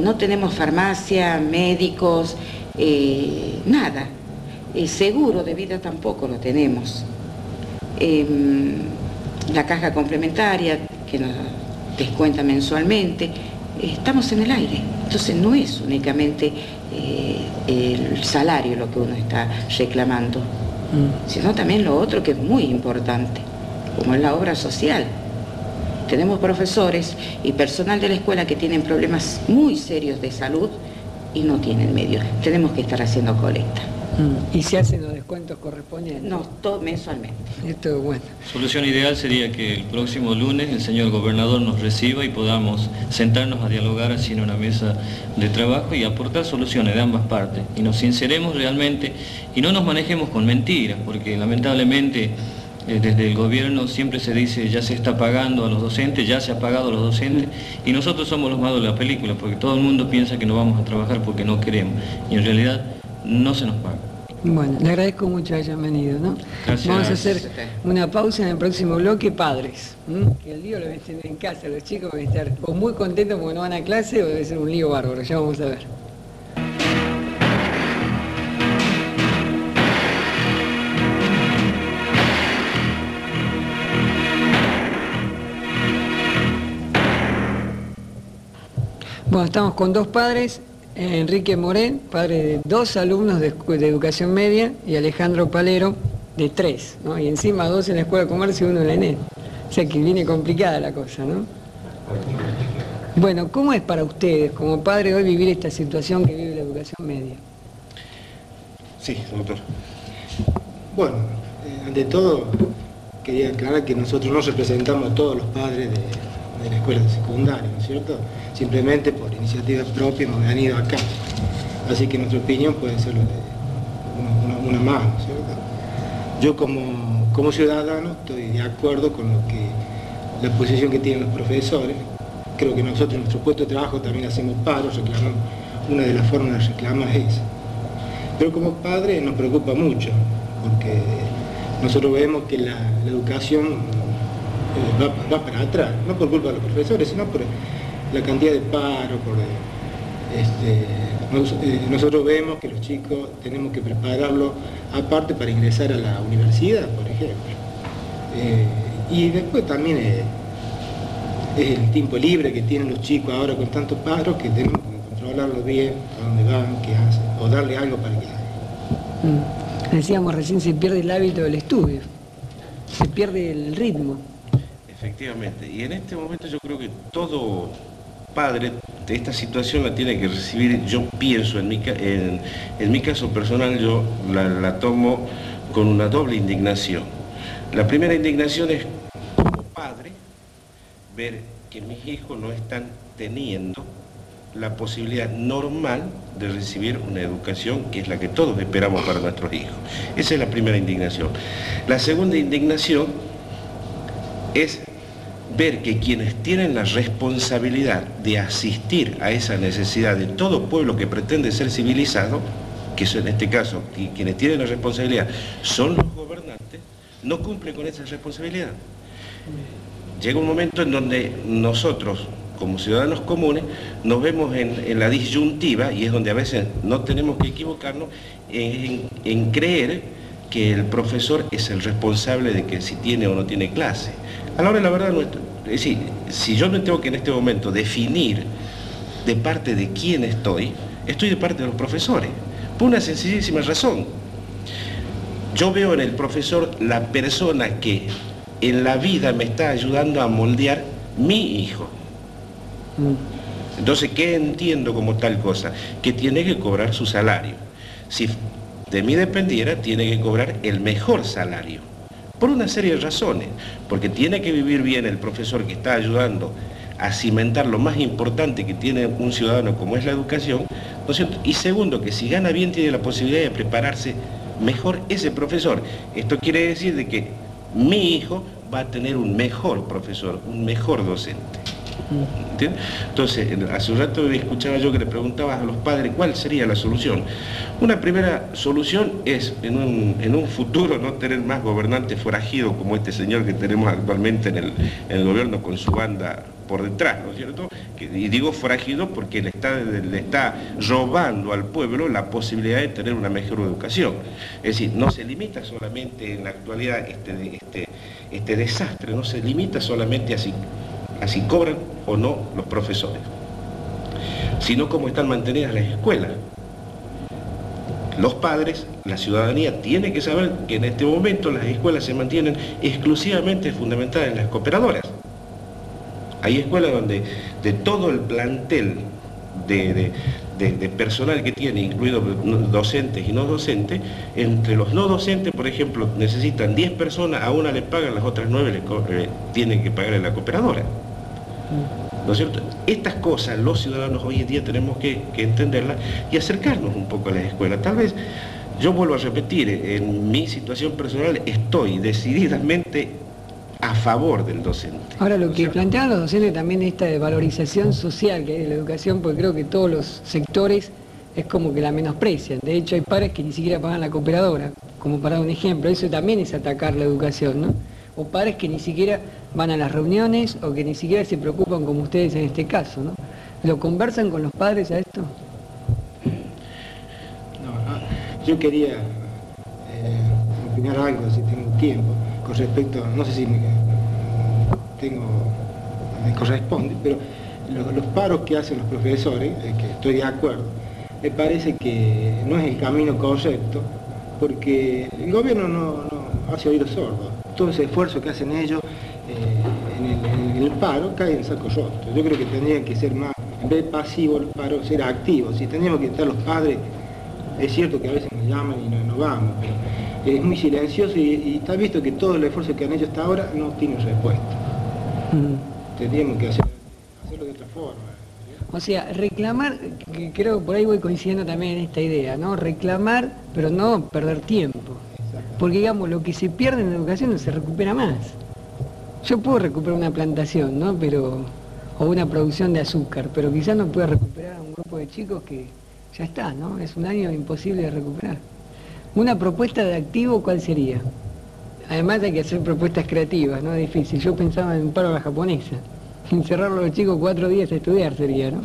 No tenemos farmacia, médicos, nada. Seguro de vida tampoco lo tenemos. La caja complementaria que nos descuenta mensualmente, estamos en el aire. Entonces no es únicamente el salario lo que uno está reclamando, sino también lo otro que es muy importante, como es la obra social. Tenemos profesores y personal de la escuela que tienen problemas muy serios de salud y no tienen medios. Tenemos que estar haciendo colecta. ¿Y se hacen los descuentos correspondientes? No, todo mensualmente. Esto es bueno. Solución ideal sería que el próximo lunes el señor gobernador nos reciba y podamos sentarnos a dialogar así en una mesa de trabajo y aportar soluciones de ambas partes. Y nos sinceremos realmente y no nos manejemos con mentiras, porque lamentablemente desde el gobierno siempre se dice ya se está pagando a los docentes, ya se ha pagado a los docentes, y nosotros somos los malos de la película, porque todo el mundo piensa que no vamos a trabajar porque no queremos, y en realidad no se nos paga. Bueno, le agradezco mucho que hayan venido, ¿no? Gracias. Vamos a hacer una pausa en el próximo bloque, padres. Que el lío lo ven en casa, los chicos van a estar o muy contentos porque no van a clase o debe ser un lío bárbaro, ya vamos a ver. Bueno, estamos con 2 padres, Enrique Morén, padre de 2 alumnos de educación media, y Alejandro Palero, de 3, ¿no? Y encima 2 en la Escuela de Comercio y 1 en la ENED. O sea que viene complicada la cosa, ¿no? Bueno, ¿cómo es para ustedes, como padre, hoy vivir esta situación que vive la educación media? Sí, doctor. Bueno, ante todo, quería aclarar que nosotros no representamos a todos los padres de la escuela secundaria, ¿no es cierto? Simplemente por iniciativa propia nos han ido acá. Así que nuestra opinión puede ser una más, ¿no es cierto? Yo como ciudadano estoy de acuerdo con la posición que tienen los profesores. Creo que nosotros en nuestro puesto de trabajo también hacemos paros, reclamamos. Una de las formas de reclamar es esa. Pero como padre nos preocupa mucho, porque nosotros vemos que la educación va para atrás, no por culpa de los profesores, sino por la cantidad de paro, nosotros vemos que los chicos tenemos que prepararlos aparte para ingresar a la universidad, por ejemplo. Y después también es el tiempo libre que tienen los chicos ahora con tantos paros que tenemos que controlarlo bien, a dónde van, qué hacen, o darle algo para que hagan. Decíamos recién, se pierde el hábito del estudio, se pierde el ritmo. Efectivamente, y en este momento yo creo que todo padre de esta situación la tiene que recibir. Yo pienso, en mi caso personal, yo la tomo con una doble indignación. La primera indignación es, como padre, ver que mis hijos no están teniendo la posibilidad normal de recibir una educación que es la que todos esperamos para nuestros hijos. Esa es la primera indignación. La segunda indignación es ver que quienes tienen la responsabilidad de asistir a esa necesidad de todo pueblo que pretende ser civilizado, que en este caso quienes tienen la responsabilidad son los gobernantes, no cumplen con esa responsabilidad. Llega un momento en donde nosotros, como ciudadanos comunes, nos vemos en la disyuntiva, y es donde a veces no tenemos que equivocarnos en creer que el profesor es el responsable de que si tiene o no tiene clase, A la hora de la verdad, es decir, si yo me tengo que en este momento definir de parte de quién estoy de parte de los profesores, por una sencillísima razón. Yo veo en el profesor la persona que en la vida me está ayudando a moldear mi hijo. Entonces, ¿qué entiendo como tal cosa? Que tiene que cobrar su salario. Si de mí dependiera, tiene que cobrar el mejor salario. Por una serie de razones. Porque tiene que vivir bien el profesor que está ayudando a cimentar lo más importante que tiene un ciudadano como es la educación, ¿no es cierto? Y segundo, que si gana bien tiene la posibilidad de prepararse mejor ese profesor. Esto quiere decir de que mi hijo va a tener un mejor profesor, un mejor docente. ¿Entiendes? Entonces, hace un rato escuchaba yo que le preguntabas a los padres cuál sería la solución. Una primera solución es, en un futuro, no tener más gobernantes forajidos como este señor que tenemos actualmente en el gobierno con su banda por detrás, ¿no es cierto? Y digo forajido porque le está robando al pueblo la posibilidad de tener una mejor educación. Es decir, no se limita solamente en la actualidad este desastre, no se limita solamente a si cobran o no los profesores, sino cómo están mantenidas las escuelas. Los padres, la ciudadanía, tiene que saber que en este momento las escuelas se mantienen exclusivamente fundamentadas en las cooperadoras. Hay escuelas donde de todo el plantel de personal que tiene, incluidos docentes y no docentes, entre los no docentes, por ejemplo, necesitan 10 personas, a una le pagan, las otras 9 tienen que pagar en la cooperadora. ¿No es cierto? Estas cosas los ciudadanos hoy en día tenemos que entenderlas y acercarnos un poco a las escuelas. Tal vez, yo vuelvo a repetir, en mi situación personal estoy decididamente a favor del docente. Ahora, lo que plantean los docentes también esta de valorización social que hay de la educación, porque creo que todos los sectores es como que la menosprecian. De hecho, hay padres que ni siquiera pagan la cooperadora, como para dar un ejemplo. Eso también es atacar la educación, ¿no? O padres que ni siquiera van a las reuniones o que ni siquiera se preocupan como ustedes en este caso, ¿no? ¿Lo conversan con los padres a esto? No, yo quería opinar algo, si tengo tiempo, con respecto, no sé si me corresponde, pero los paros que hacen los profesores, que estoy de acuerdo, me parece que no es el camino correcto, porque el gobierno no hace oídos sordos. Todo ese esfuerzo que hacen ellos en el paro cae en saco roto. Yo creo que tendrían que ser más, en vez de pasivos los paros, ser activos. Si tendríamos que estar los padres, es cierto que a veces nos llaman y no vamos, pero es muy silencioso y está visto que todo el esfuerzo que han hecho hasta ahora no tiene respuesta. Tendríamos que hacerlo de otra forma. O sea, reclamar, que creo que por ahí voy coincidiendo también en esta idea, ¿no? Reclamar, pero no perder tiempo. Porque, digamos, lo que se pierde en la educación no se recupera más. Yo puedo recuperar una plantación, ¿no? O una producción de azúcar, pero quizás no pueda recuperar a un grupo de chicos que ya está, ¿no? Es un año imposible de recuperar. Una propuesta de activo, ¿cuál sería? Además hay que hacer propuestas creativas, ¿no? Es difícil. Yo pensaba en un paro a la japonesa. Encerrarlo a los chicos 4 días a estudiar sería, ¿no?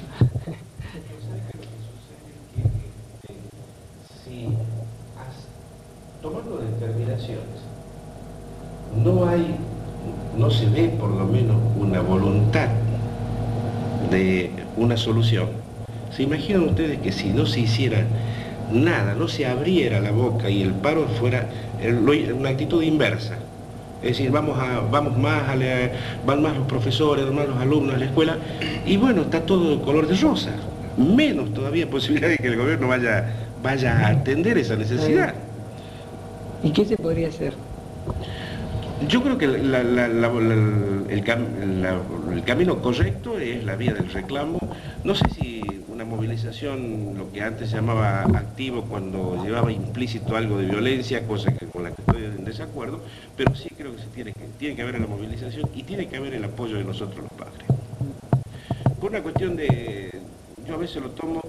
Tomando determinaciones, no se ve por lo menos una voluntad de una solución. ¿Se imaginan ustedes que si no se hiciera nada, no se abriera la boca y el paro fuera una actitud inversa? Es decir, van más los profesores, van más los alumnos a la escuela, y bueno, está todo de color de rosa. Menos todavía posibilidad de que el gobierno vaya a atender esa necesidad. ¿Y qué se podría hacer? Yo creo que el camino correcto es la vía del reclamo. No sé si una movilización, lo que antes se llamaba activo, cuando llevaba implícito algo de violencia, cosa con la que estoy en desacuerdo, pero sí creo que tiene que haber la movilización y tiene que haber el apoyo de nosotros los padres. Por una cuestión yo a veces lo tomo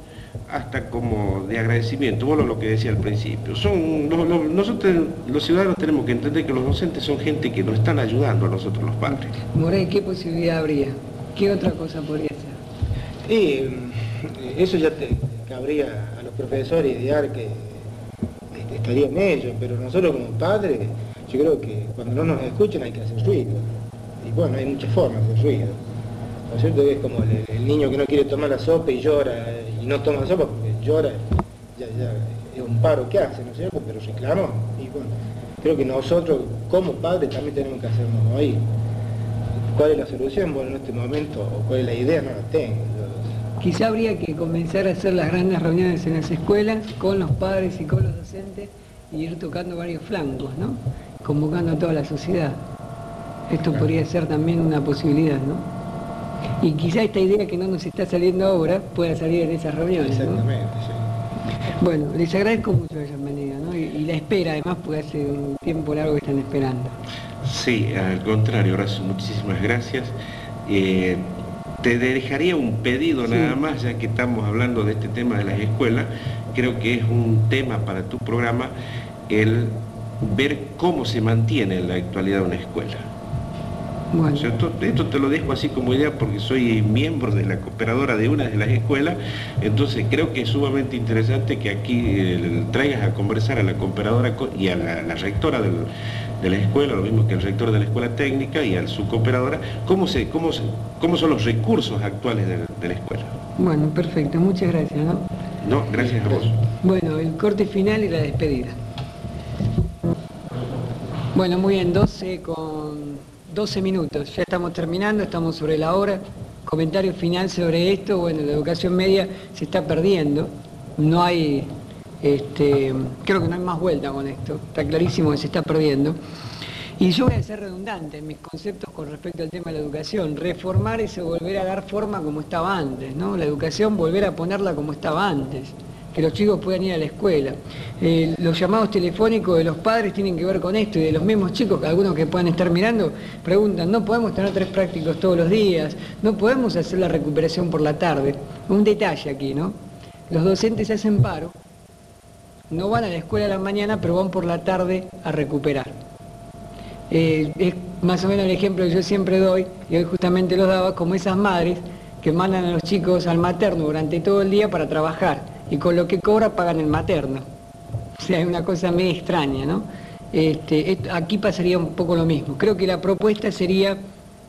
hasta como de agradecimiento, bueno, lo que decía al principio. Nosotros los ciudadanos tenemos que entender que los docentes son gente que nos están ayudando a nosotros los padres. Morey, ¿qué posibilidad habría? ¿Qué otra cosa podría ser? Y eso ya cabría a los profesores idear que estarían ellos, pero nosotros como padres, yo creo que cuando no nos escuchan hay que hacer ruido. Y bueno, hay muchas formas de ruido, ¿no es cierto? Es como el niño que no quiere tomar la sopa y llora, y no toma la sopa porque llora, ya es un paro que hace, ¿no es cierto? Pero reclama, y bueno, creo que nosotros como padres también tenemos que hacernos oír. ¿Cuál es la solución? Bueno, en este momento, o cuál es la idea, no la tengo. Quizá habría que comenzar a hacer las grandes reuniones en las escuelas con los padres y con los docentes y ir tocando varios flancos, ¿no? Convocando a toda la sociedad. Esto podría ser también una posibilidad, ¿no? Y quizá esta idea que no nos está saliendo ahora pueda salir en esas reuniones, ¿no? Exactamente, sí. Bueno, les agradezco mucho que hayan venido, ¿no? Y la espera, además, porque hace un tiempo largo que están esperando. Sí, al contrario, Horacio, muchísimas gracias. Te dejaría un pedido nada más, ya que estamos hablando de este tema de las escuelas. Creo que es un tema para tu programa el ver cómo se mantiene en la actualidad una escuela. Bueno. ¿Cierto? Esto te lo dejo así como idea porque soy miembro de la cooperadora de una de las escuelas, entonces creo que es sumamente interesante que aquí traigas a conversar a la cooperadora y a la rectora de la escuela, lo mismo que el rector de la escuela técnica y a su cooperadora, cómo son los recursos actuales de la escuela. Bueno, perfecto, muchas gracias, ¿no? No, gracias a vos. Bueno, el corte final y la despedida. Bueno, muy bien, 12 minutos, ya estamos terminando, estamos sobre la hora. Comentario final sobre esto. Bueno, la educación media se está perdiendo, no hay, creo que no hay más vuelta con esto, está clarísimo que se está perdiendo. Y yo voy a ser redundante en mis conceptos con respecto al tema de la educación. Reformar es volver a dar forma como estaba antes, ¿no? La educación, volver a ponerla como estaba antes, que los chicos puedan ir a la escuela. Los llamados telefónicos de los padres tienen que ver con esto, y de los mismos chicos, que algunos que puedan estar mirando, preguntan, no podemos tener 3 prácticos todos los días, no podemos hacer la recuperación por la tarde. Un detalle aquí, ¿no? Los docentes hacen paro, no van a la escuela a la mañana, pero van por la tarde a recuperar. Es más o menos el ejemplo que yo siempre doy, y hoy justamente lo daba, como esas madres que mandan a los chicos al materno durante todo el día para trabajar, y con lo que cobra pagan el materno. O sea, es una cosa medio extraña, ¿no? Aquí pasaría un poco lo mismo. Creo que la propuesta sería,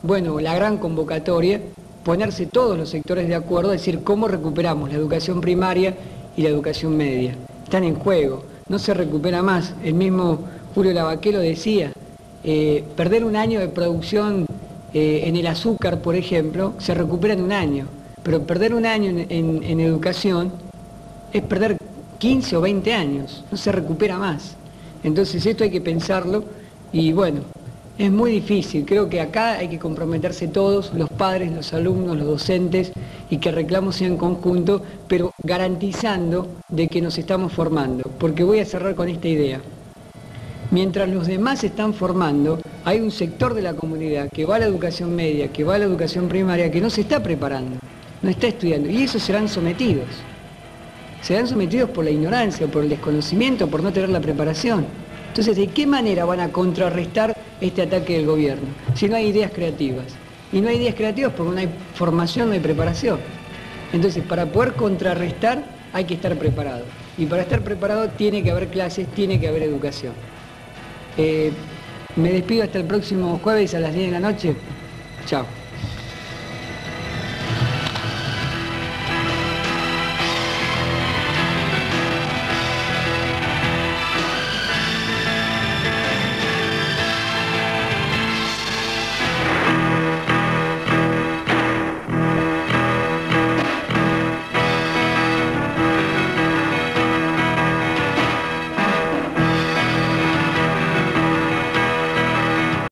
bueno, la gran convocatoria, ponerse todos los sectores de acuerdo, a decir cómo recuperamos la educación primaria y la educación media. Están en juego, no se recupera más. El mismo Julio Lavaqué lo decía, perder un año de producción en el azúcar, por ejemplo, se recupera en un año, pero perder un año en educación es perder 15 o 20 años, no se recupera más. Entonces esto hay que pensarlo y bueno, es muy difícil. Creo que acá hay que comprometerse todos, los padres, los alumnos, los docentes, y que el reclamo sea en conjunto, pero garantizando de que nos estamos formando. Porque voy a cerrar con esta idea. Mientras los demás se están formando, hay un sector de la comunidad que va a la educación media, que va a la educación primaria, que no se está preparando, no está estudiando, y esos serán sometidos. Serán sometidos por la ignorancia, por el desconocimiento, por no tener la preparación. Entonces, ¿de qué manera van a contrarrestar este ataque del gobierno? Si no hay ideas creativas. Y no hay ideas creativas porque no hay formación, no hay preparación. Entonces, para poder contrarrestar hay que estar preparado. Y para estar preparado tiene que haber clases, tiene que haber educación. Me despido hasta el próximo jueves a las 10 de la noche. Chao.